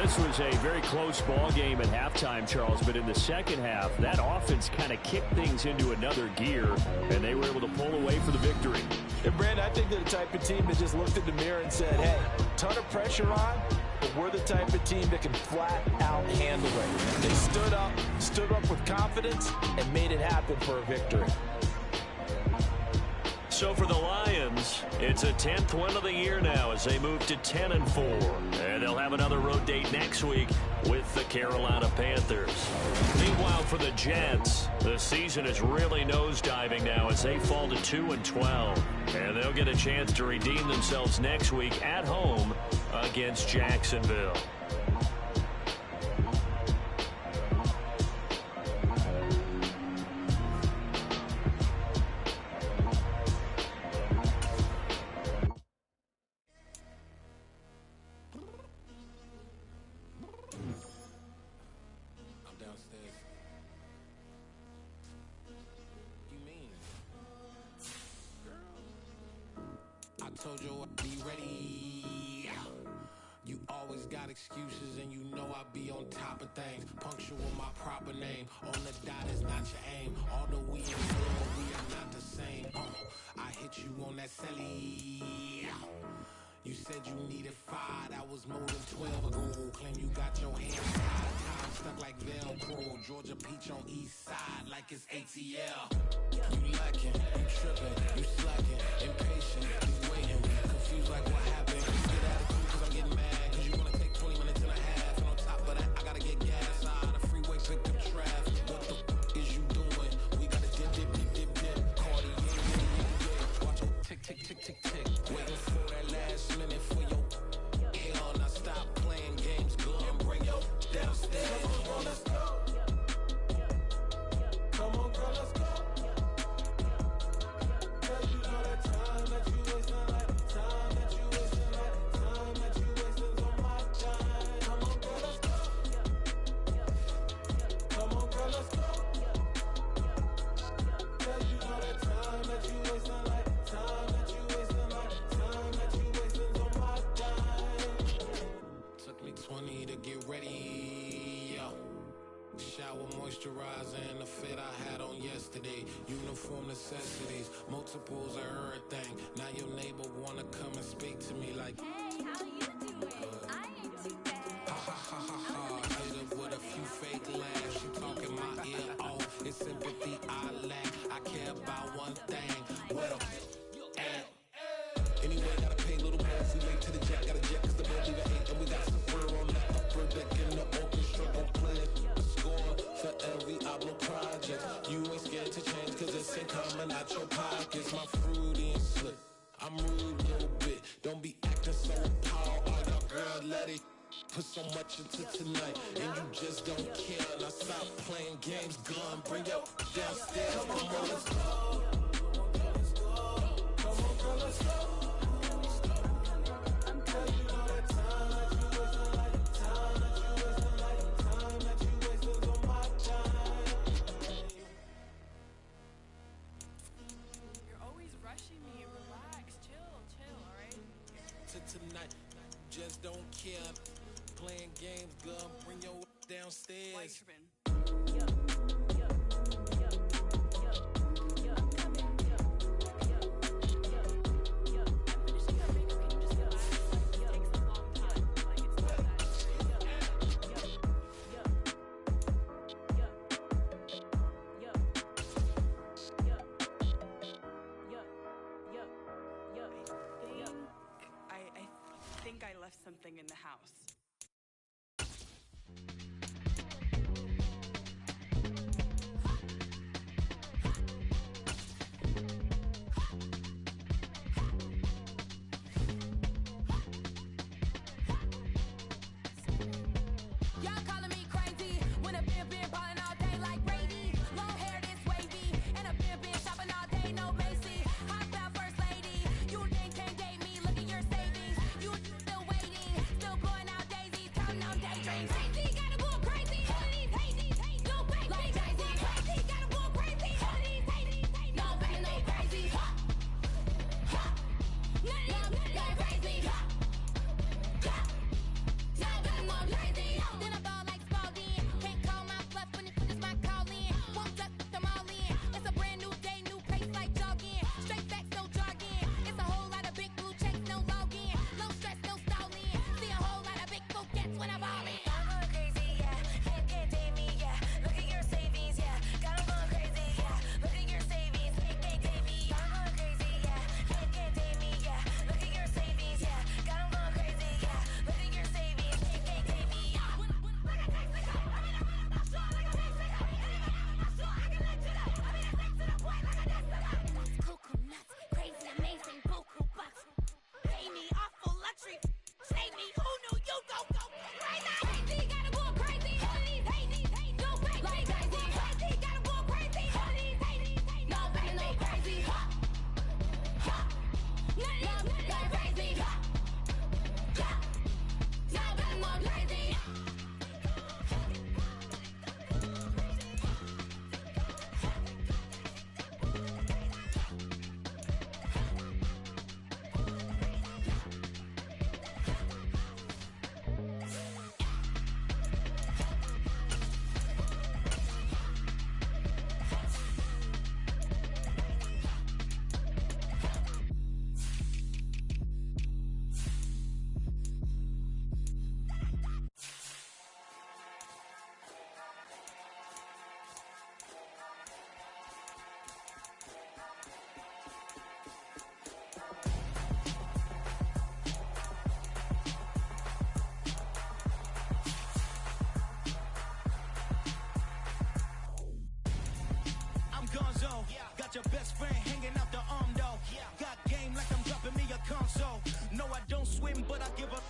This was a very close ball game at halftime, Charles, but in the second half, that offense kind of kicked things into another gear, and they were able to pull away for the victory. And, Brandon, I think they're the type of team that just looked in the mirror and said, hey, ton of pressure on, but we're the type of team that can flat out handle it. They stood up with confidence, and made it happen for a victory. So for the Lions, it's a 10th win of the year now as they move to 10-4. And they'll have another road date next week with the Carolina Panthers. Meanwhile, for the Jets, the season is really nosediving now as they fall to 2-12. And they'll get a chance to redeem themselves next week at home against Jacksonville. Told you I'd be ready. You always got excuses and you know I be on top of things. Punctual my proper name. On the dot is not your aim. Although we in love, we are not the same. I hit you on that celly. You said you needed 5. That was more than 12 ago. Claim you got your hands tied. Time's stuck like Velcro. Georgia Peach on east side like it's ATL. You lacking, you tripping, you slacking, impatient, you waiting, confused like what happened. Get attitude cause I'm getting mad, cause you wanna take 20 minutes and a half. And on top of that, I gotta get gas out of the freeway, pick up traffic. What the f is you doing? We gotta dip, Cardi, yeah. Watch your tick, waiting for that last minute for your hell. Now stop playing games, go and bring your downstairs. Come on, let's go. Come on, girl, let's go. Cause you know that time that you wasting, like time that you wasting, like time that you wasting on my time. Come on, girl, let's go. Come on, girl, let's go. Cause you know that time that you wasting, like time that you wasting, like time that you wasting on my time. Took me 20 to get ready, yo. Shower, moisturizer, and the fit I had on yesterday. Uniform necessities, multiples of everything. Now your neighbor wanna come and speak to me like, Hey, how you doing? I ain't too bad. ha ha ha ha ha. Hit her with a few fake laughs. She talking my ear off. It's sympathy I lack. I care about one thing. Where the f at? Anyway, gotta pay a little more if we late to the jet. Got a jet cause the boat leave at 8. And we got some fur on the upper deck in the orchestra. Gon' play a score for every Oblo project. You ain't scared to change cause this ain't coming out your pockets. My fruity and slick, I'm rude a little bit. Don't be acting so appalled. All y'all girl, let it put so much into tonight. And you just don't care. Now stop playing games, gun, bring your downstairs. Come on, let's go. Come on, girl, let's go. Tonight, just don't care. Playing games, girl, bring your downstairs. I think I left something in the house. Y'all calling me crazy when a been ballin' all day like Brady. Long hair this wavy, and a been shopping all day, no Macy. Hop out first lady, you can't date me, look at your savings. You still waiting, still blowing out daisies, counting on daydreams. Crazy, gotta got your best friend hanging out the arm though. Got game like I'm dropping me a console. No, I don't swim, but I give a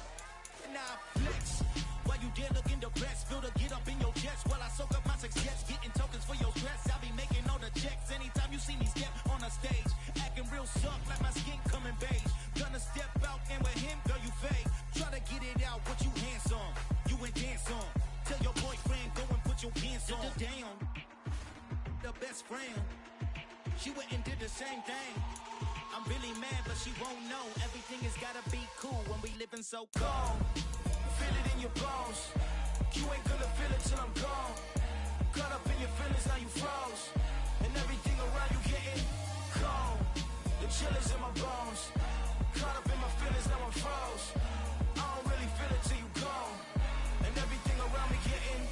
now flex. While you there looking depressed, feel the get up in your chest while I soak up my success, getting tokens for your stress. I'll be making all the checks anytime you see me step on a stage, acting real soft like my skin coming beige. Gonna step out and with him, girl, you fake. Try to get it out, what you handsome, you ain't dance on. Tell your boyfriend, go and put your pants on. Down, the best friend, she went and did the same thing. I'm really mad, but she won't know. Everything has gotta be cool when we living so cold. Feel it in your bones. You ain't gonna feel it till I'm gone. Caught up in your feelings, now you froze. And everything around you getting cold. The chill is in my bones. Caught up in my feelings, now I'm froze. I don't really feel it till you gone. And everything around me getting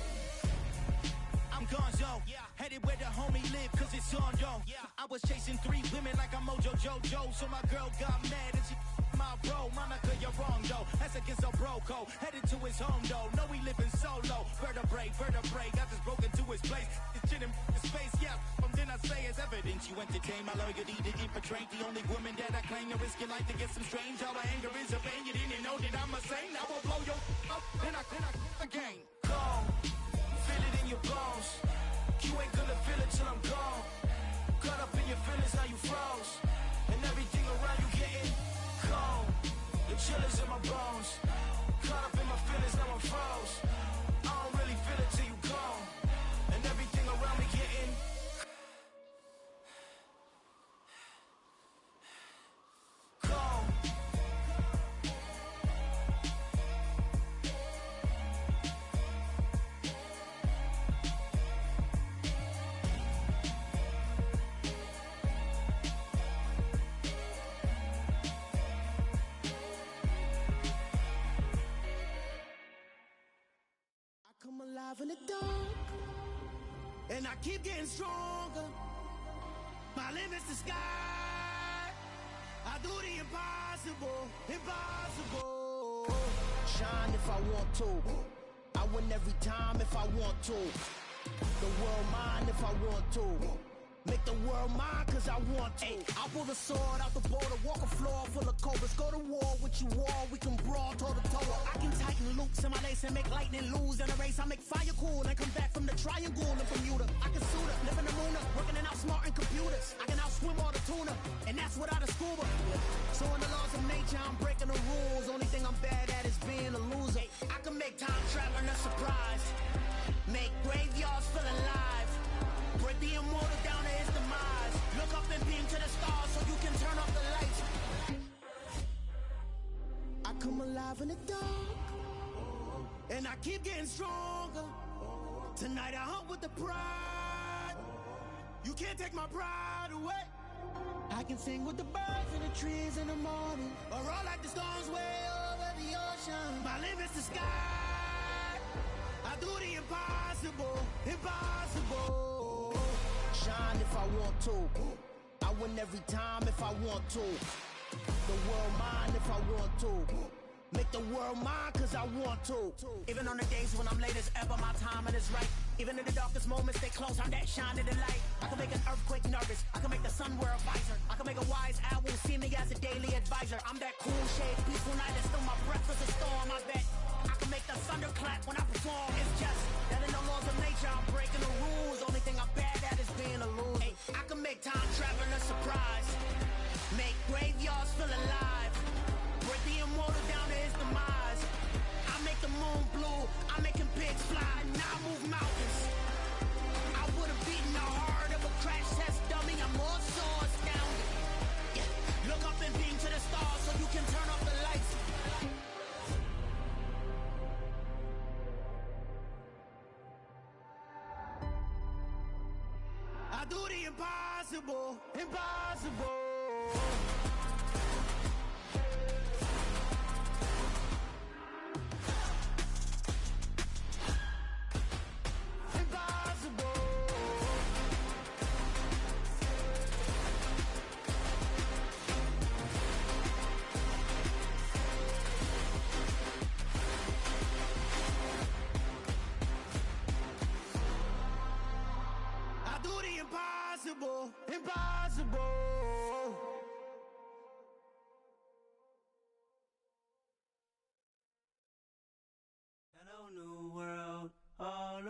I'm gonzo, headed where the homie live, cause it's on though. I was chasing 3 women like I'm Mojo Jojo, so my girl got mad and she my bro. Monica, you're wrong though, that's against a bro code. Headed to his home though, know we living solo. Vertebrae, I just broke into his place. It's shit in his face, yeah, then I say it's evidence. You entertain my loyalty to infiltrate the only woman that I claim to risk your life to get some strange. All my anger is a pain, you didn't know that I'm a saint. I will blow your up, then I again. Gone. Feel it in your bones. You ain't gonna feel it till I'm gone. Caught up in your feelings, now you froze. And everything around you getting cold. The chill is in my bones. Caught up in my feelings, now I'm froze. I don't really feel it till you gone. And everything around me getting cold. Come alive in the dark, and I keep getting stronger. My limit's the sky. I do the impossible, impossible. Shine if I want to. I win every time if I want to. The world mine if I want to. Make the world mine cause I want to. I pull the sword out the border, walk a floor full of cobras. Go to war with you all, we can brawl toe to toe. I can tighten loops in my lace and make lightning lose in a race. I make fire cool and come back from the triangle in Bermuda. I can suit up, live in the moon, working and outsmarting computers. I can outswim all the tuna, and that's without a scuba. So in the laws of nature, I'm breaking the rules. Only thing I'm bad at is being a loser. I can make time traveling a surprise. Make graveyards feel alive. Break the immortal down to his demise. Look up and beam to the stars so you can turn off the lights. I come alive in the dark, and I keep getting stronger. Tonight I hunt with the pride. You can't take my pride away. I can sing with the birds and the trees in the morning, or roll like the storms way over the ocean. My limit's the sky. I do the impossible, impossible. Shine if I want to. I win every time if I want to. The world mine if I want to. Make the world mine cause I want to. Even on the days when I'm late as ever, my timing is right. Even in the darkest moments, stay close, I'm that shining the light. I can make an earthquake nervous, I can make the sun wear a visor. I can make a wise owl see me as a daily advisor. I'm that cool shade, peaceful night, and still my breath is a storm. I bet I can make the thunder clap when I perform. It's just that in the laws of nature, I'm breaking the rules. Only thing I'm bad at is being a loser. Hey, I can make time traveling a surprise. Make graveyards feel alive. Break the immortal down to his demise. I make the moon blue, I'm making pigs fly. Now I move mountains. I would've beaten the heart of a crash test dummy. I'm more so astounded. Yeah. Look up and beam to the stars so you can turn off the lights. I do the impossible, impossible. Impossible, impossible.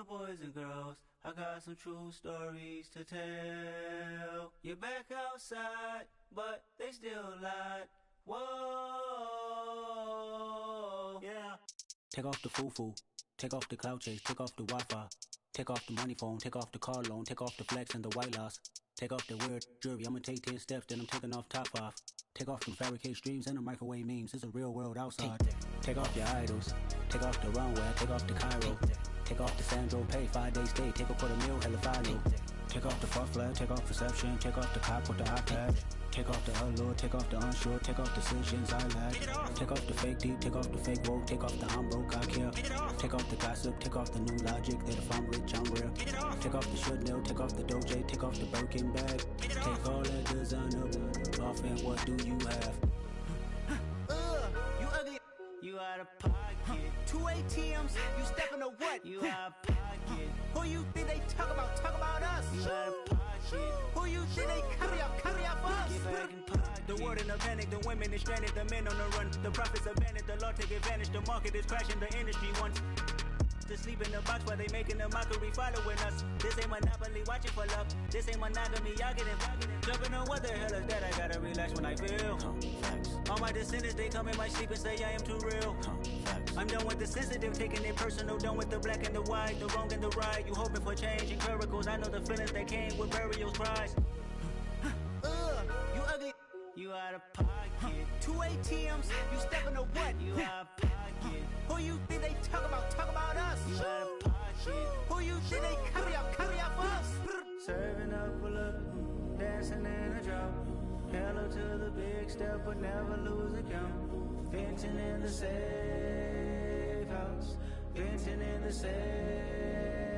the boys and girls, I got some true stories to tell. You're back outside, but they still lied. Whoa, yeah. Take off the foo-foo, take off the cloud chase, take off the Wi-Fi. Take off the money phone, take off the car loan, take off the flex and the white loss. Take off the weird jewelry, I'ma take 10 steps, then I'm taking off top 5. Take off them fabricated streams and the microwave memes, it's a real world outside. Take off your idols, take off the runway, take off the Cairo. Take off the Sandro pay, 5-day stay, take off for the meal, hella final. Take off the fuck flag, take off perception, take off the cop with the iPad. Take off the allure, take off the unsure, take off decisions I lack. Take off the fake deep, take off the fake woke, take off the I'm broke, I care. Take off the gossip, take off the new logic that if I'm rich, I'm real. Take off the should know, take off the doje, take off the Birkin bag. Take all that designer off and what do you have? You ugly, you out of pocket. 2 ATMs, you stepping to what? You out of pocket. Who you think they talk about us? You out of pocket. Who you think they carry up us? Get back in pocket. The world in a panic, the women is stranded, the men on the run. The profits abandoned, the law take advantage, the market is crashing, the industry wants to sleep in the box while they making a mockery following us. This ain't Monopoly, watching for love. This ain't monogamy, y'all getting jumping on what the hell is that? I gotta relax when I feel. All my descendants, they come in my sleep and say I am too real. I'm done with the sensitive, taking it personal. Done with the black and the white, the wrong and the right. You hoping for change and miracles. I know the feelings that came with burial cries. You ugly, you out of pocket. 2 ATMs, you stepping to what? You out of pocket. Who you think they talk about us? You out of pocket. Who you think they carry up us? Serving up a look, dancing in a drop. Hello to the big step, but never lose a count. Venting in the safe house. Venting in the safe.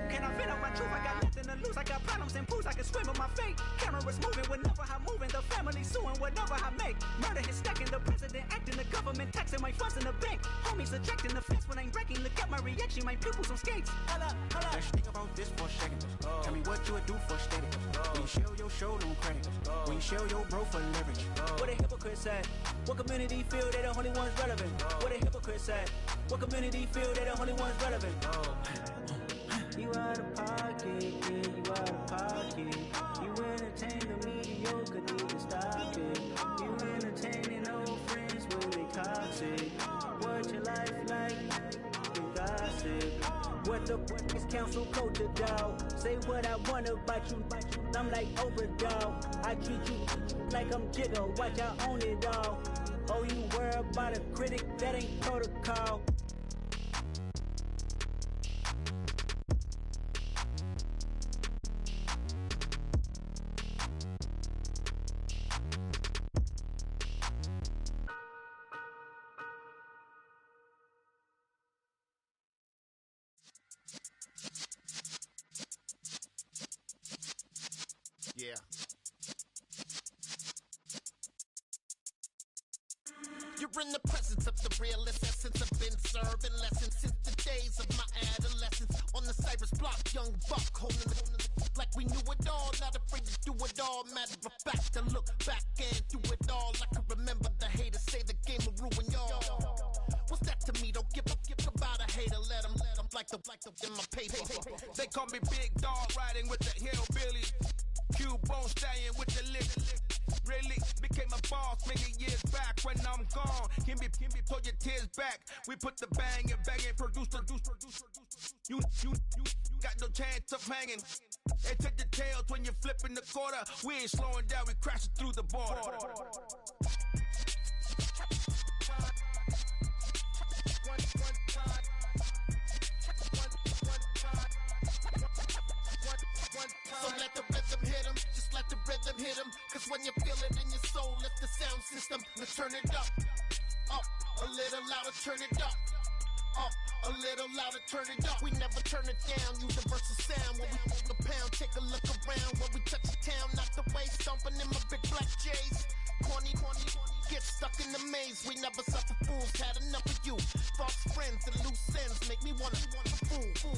Can I vent out my truth? I got nothing to lose. I got problems and pools. I can swim with my fate. Cameras moving whenever I'm moving. The family suing whatever I make. Murder is stacking. The president acting. The government taxing my funds in the bank. Homies ejecting the fence when I'm wrecking. Look at my reaction. My pupils on skates. Holla. Let's think about this for a second. Tell me what you would do for status. When you show your show, don't credit. When you show your bro for leverage. What a hypocrite said. What community feel they the only ones relevant? What a hypocrite said. What community feel they the only ones relevant? You out of pocket, yeah, you out of pocket. You entertain the mediocre, need to stop it. You entertaining old friends when they toxic. What your life like? You gossip. What the is council culture, dog? Say what I want about you. I'm like overdog. I treat you like I'm Jigga. Watch I own it all. Oh, you worry about a critic? That ain't protocol. Yeah. You're in the presence of the realest essence. I've been serving lessons since the days of my adolescence. On the Cypress block, young buck holding it like we knew it all. Not afraid to do it all. Matter of fact, to look back and do it all. I can remember the haters say the game will ruin y'all. What's that to me? Don't give about a hater. Let them like the in my paper. They call me Big Dog, riding with the hillbilly. Cubone staying with the lick. Really became a boss many years back. When I'm gone, can be pull your tears back. We put the bang and produce. You got no chance of hanging. They take the tails when you're flipping the quarter. We ain't slowing down, we crashing through the border. So let the rhythm hit him, just let the rhythm hit him. Cause when you feel it in your soul, it's the sound system. Let's turn it up, a little louder, turn it up, a little louder, turn it up. We never turn it down, universal sound. When we hold the pound, take a look around. When we touch the town, not the way, stomping in my big black J's. Corny, get stuck in the maze. We never suffer fools, had enough of you. False friends and loose ends make me wanna fool.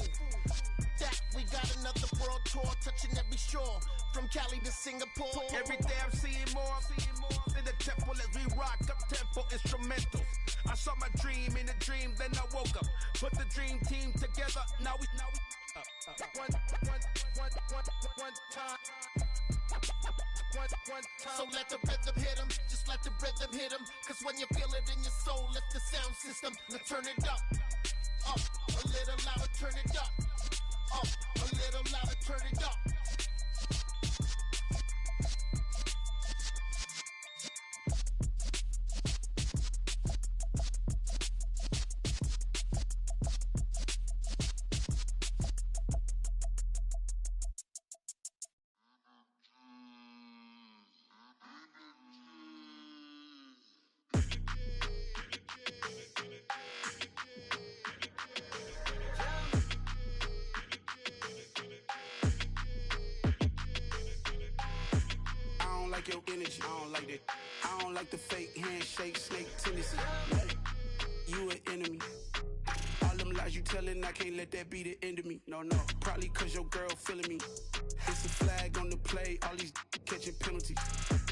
That we got another world tour, touching every shore, from Cali to Singapore. Every day I'm seeing more in the temple as we rock up tempo instrumentals. I saw my dream in a dream, then I woke up. Put the dream team together, now we one time. So let the rhythm hit him, just let the rhythm hit him. Cause when you feel it in your soul, lift the sound system. Now turn it up, a little louder, turn it up, a little louder, turn it up. I don't like your energy, I don't like that. I don't like the fake handshake, snake tendency. You an enemy. All them lies you telling, I can't let that be the end of me. No, probably cause your girl feeling me. It's a flag on the play, all these catching penalties.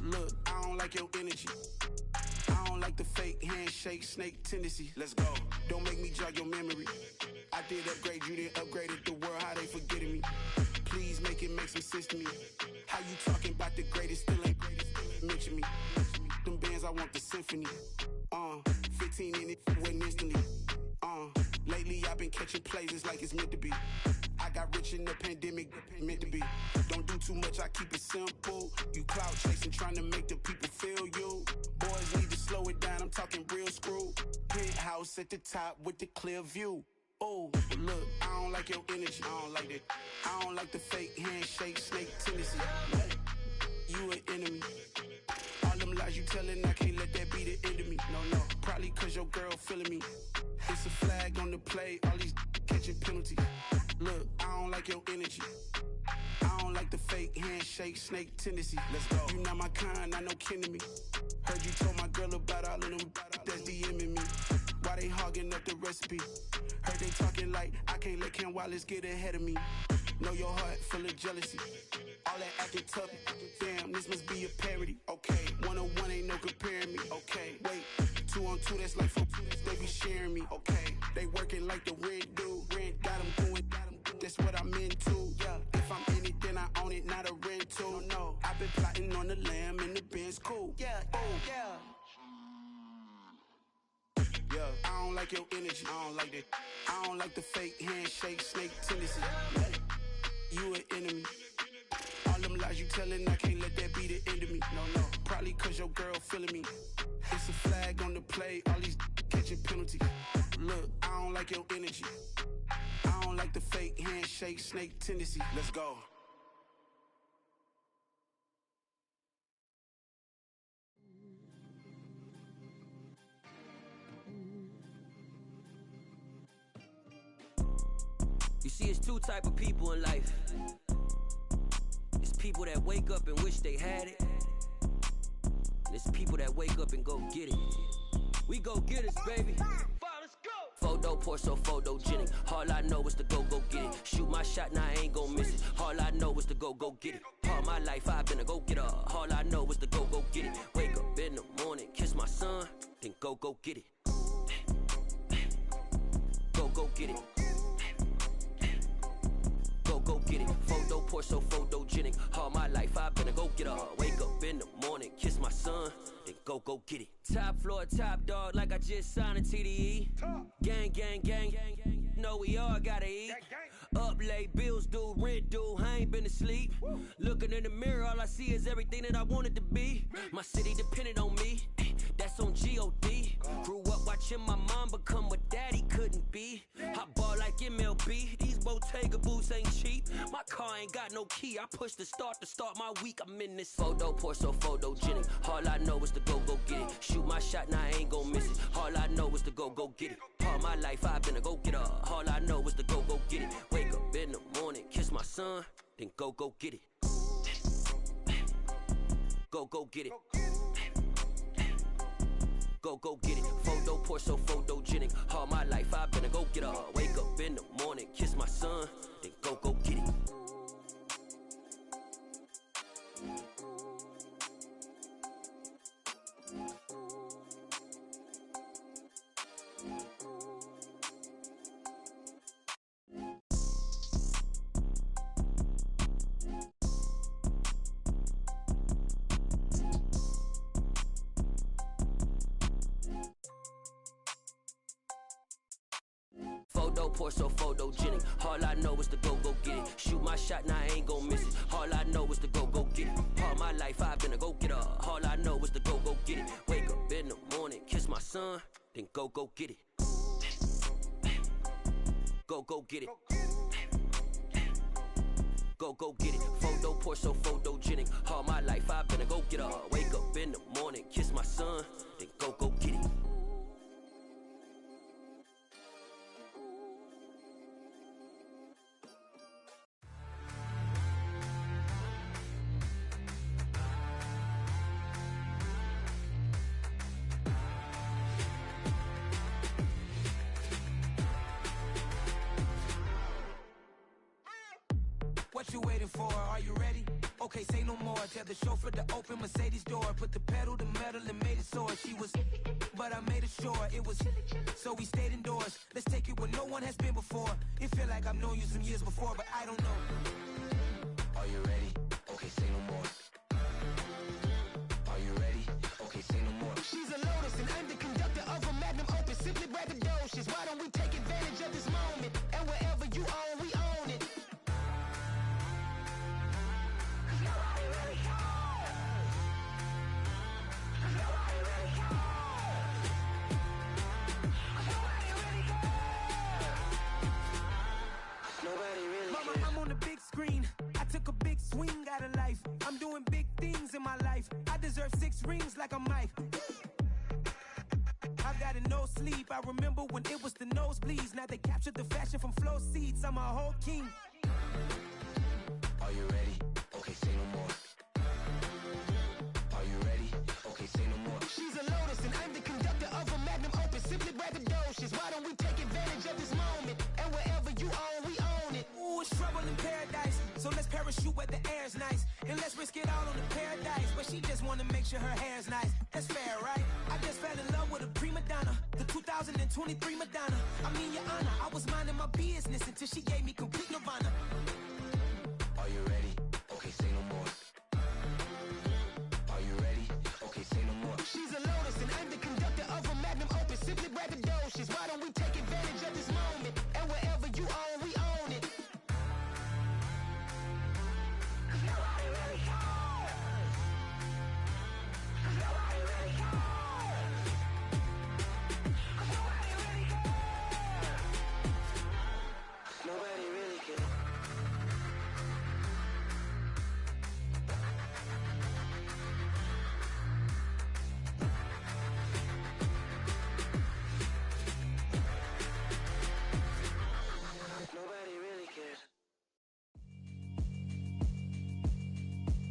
Look, I don't like your energy. I don't like the fake handshake, snake tendency. Let's go. Don't make me jog your memory. I did upgrade, you didn't upgrade it. The world, how they forgetting me. Please make it make some sense to me. How you talking about the greatest, still ain't greatest, mention me. Them bands, I want the symphony. 15 in it, went instantly. Lately I've been catching plays, it's like it's meant to be. I got rich in the pandemic, meant to be. Don't do too much, I keep it simple. You clout chasing, trying to make the people feel you. Boys need to slow it down, I'm talking real screw. Penthouse at the top with the clear view. Oh, look, I don't like your energy, I don't like that. I don't like the fake handshake, snake tendency. You an enemy. All them lies you telling, I can't let that be the end of me. No, probably cause your girl feeling me. It's a flag on the play, all these catching penalties. Look, I don't like your energy. I don't like the fake handshake, snake tendency. Let's go. You not my kind, I know kin to me. Heard you told my girl about all of them that's DMing me. Why they hogging up the recipe? Heard they talking like I can't let Ken Wallace get ahead of me. Know your heart full of jealousy. All that acting tough, damn, this must be a parody. Okay, 1-on-1 ain't no comparing me. Okay, wait, 2-on-2, that's like 4, they be sharing me. Okay, they working like the rent do. Rent got them going, that's what I'm into. Yeah, if I'm in it, then I own it, not a rental. No, I've been plotting on the lamb and the Benz cool. Yeah, yeah. I don't like your energy, I don't like that. I don't like the fake handshake, snake tendency. You an enemy. All them lies you telling, I can't let that be the end of me. No, probably cause your girl feeling me. It's a flag on the play, all these catching penalties. Look, I don't like your energy. I don't like the fake handshake, snake tendency. Let's go. You see, it's two type of people in life. It's people that wake up and wish they had it. And it's people that wake up and go get it. We go get it, baby. Photo poor, so photogenic. All I know is to go get it. Shoot my shot, now I ain't gon' miss it. All I know is to go get it. All my life I've been a go-getter. All I know is to go get it. Wake up in the morning, kiss my son, then go get it. Go get it. Go get it. Photo poor, so photogenic. All my life I've been a go-getter. Wake up in the morning, kiss my son, then go get it. Top floor, top dog, like I just signed a TDE. Gang, gang, gang, gang, gang. Know we all gotta eat. Up late, bills due, rent due, I ain't been asleep. Looking in the mirror, all I see is everything that I wanted to be. My city depended on me, that's on G.O.D. Grew up watching my mom become what daddy couldn't be. I ball like MLB, these Bottega boots ain't cheap. My car ain't got no key, I push the start to start my week. I'm in this photo poor, so photogenic. All I know is to go get it. Shoot my shot, now I ain't gon' miss it. All I know is to go get it. All my life I've been a go-getter. All I know is to go get it. Wake up in the morning, kiss my son, then go get it. Go get it. Go get it. Photo poor, so photogenic. All my life I've been a go-getter. Wake up in the morning, kiss my son, then go get it. pour so photogenic. All I know is to go get it. Shoot my shot, now I ain't gon' miss it. All I know is to go get it. All my life I've been a go-getter. All I know is to go get it. Wake up in the morning, kiss my son, then go get it. Go get it. Go get it. Photo pour so photogenic. All my life I've been a go-getter. Wake up in the morning, kiss my son, then go get it. What you waiting for? Are you ready? Okay, say no more. Tell the chauffeur to open Mercedes door. Put the pedal to metal and made it soar. She was, but I made it sure it was. So we stayed indoors. Let's take it where no one has been before. It feel like I've known you some years before, but I don't know. Are you ready? Okay, say no more. Are you ready? Okay, say no more. She's a Lotus and I'm the conductor of a Magnum Opus. Simply braggadocious. Why don't we take advantage of this moment? And wherever you own, we own it. Mama, I'm on the big screen. I took a big swing out of life. I'm doing big things in my life. I deserve 6 rings like a Mike. I've got no sleep. I remember when it was the nosebleeds. Now they captured the fashion from flow seats. I'm a whole king. Are you ready? Okay, say no more. Are you ready? Okay, say no more. She's a Lotus and I'm the conductor of a Magnum Opus. Simply braggadocious. Why don't we take advantage of this moment? And wherever you own, we own it. Ooh, it's trouble in paradise. So let's parachute where the air's nice. And let's risk it all on the paradise. But she just wanna make sure her hair's nice. That's fair, right? I just fell in love with a prima donna. The 2023 Madonna. I mean, your honor, I was minding my business until she gave me complete nirvana. Are you ready? Okay, say no more. Are you ready? Okay, say no more. She's a Lotus and I'm the conductor of a Magnum Opus. Simply braggadocious. Why don't we take advantage of this moment? And wherever you own, we own it. Nobody really cares. Nobody really cares. Nobody really cares. Nobody really cares. Nobody really cares.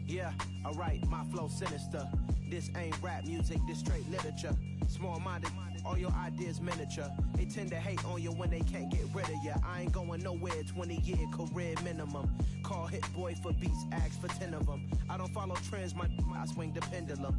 Yeah, alright, my flow sinister. This ain't rap music, this straight literature. Small-minded, all your ideas miniature. They tend to hate on you when they can't get rid of you. I ain't going nowhere, 20-year career minimum. Call Hit Boy for beats, ask for 10 of them. I don't follow trends, I swing the pendulum.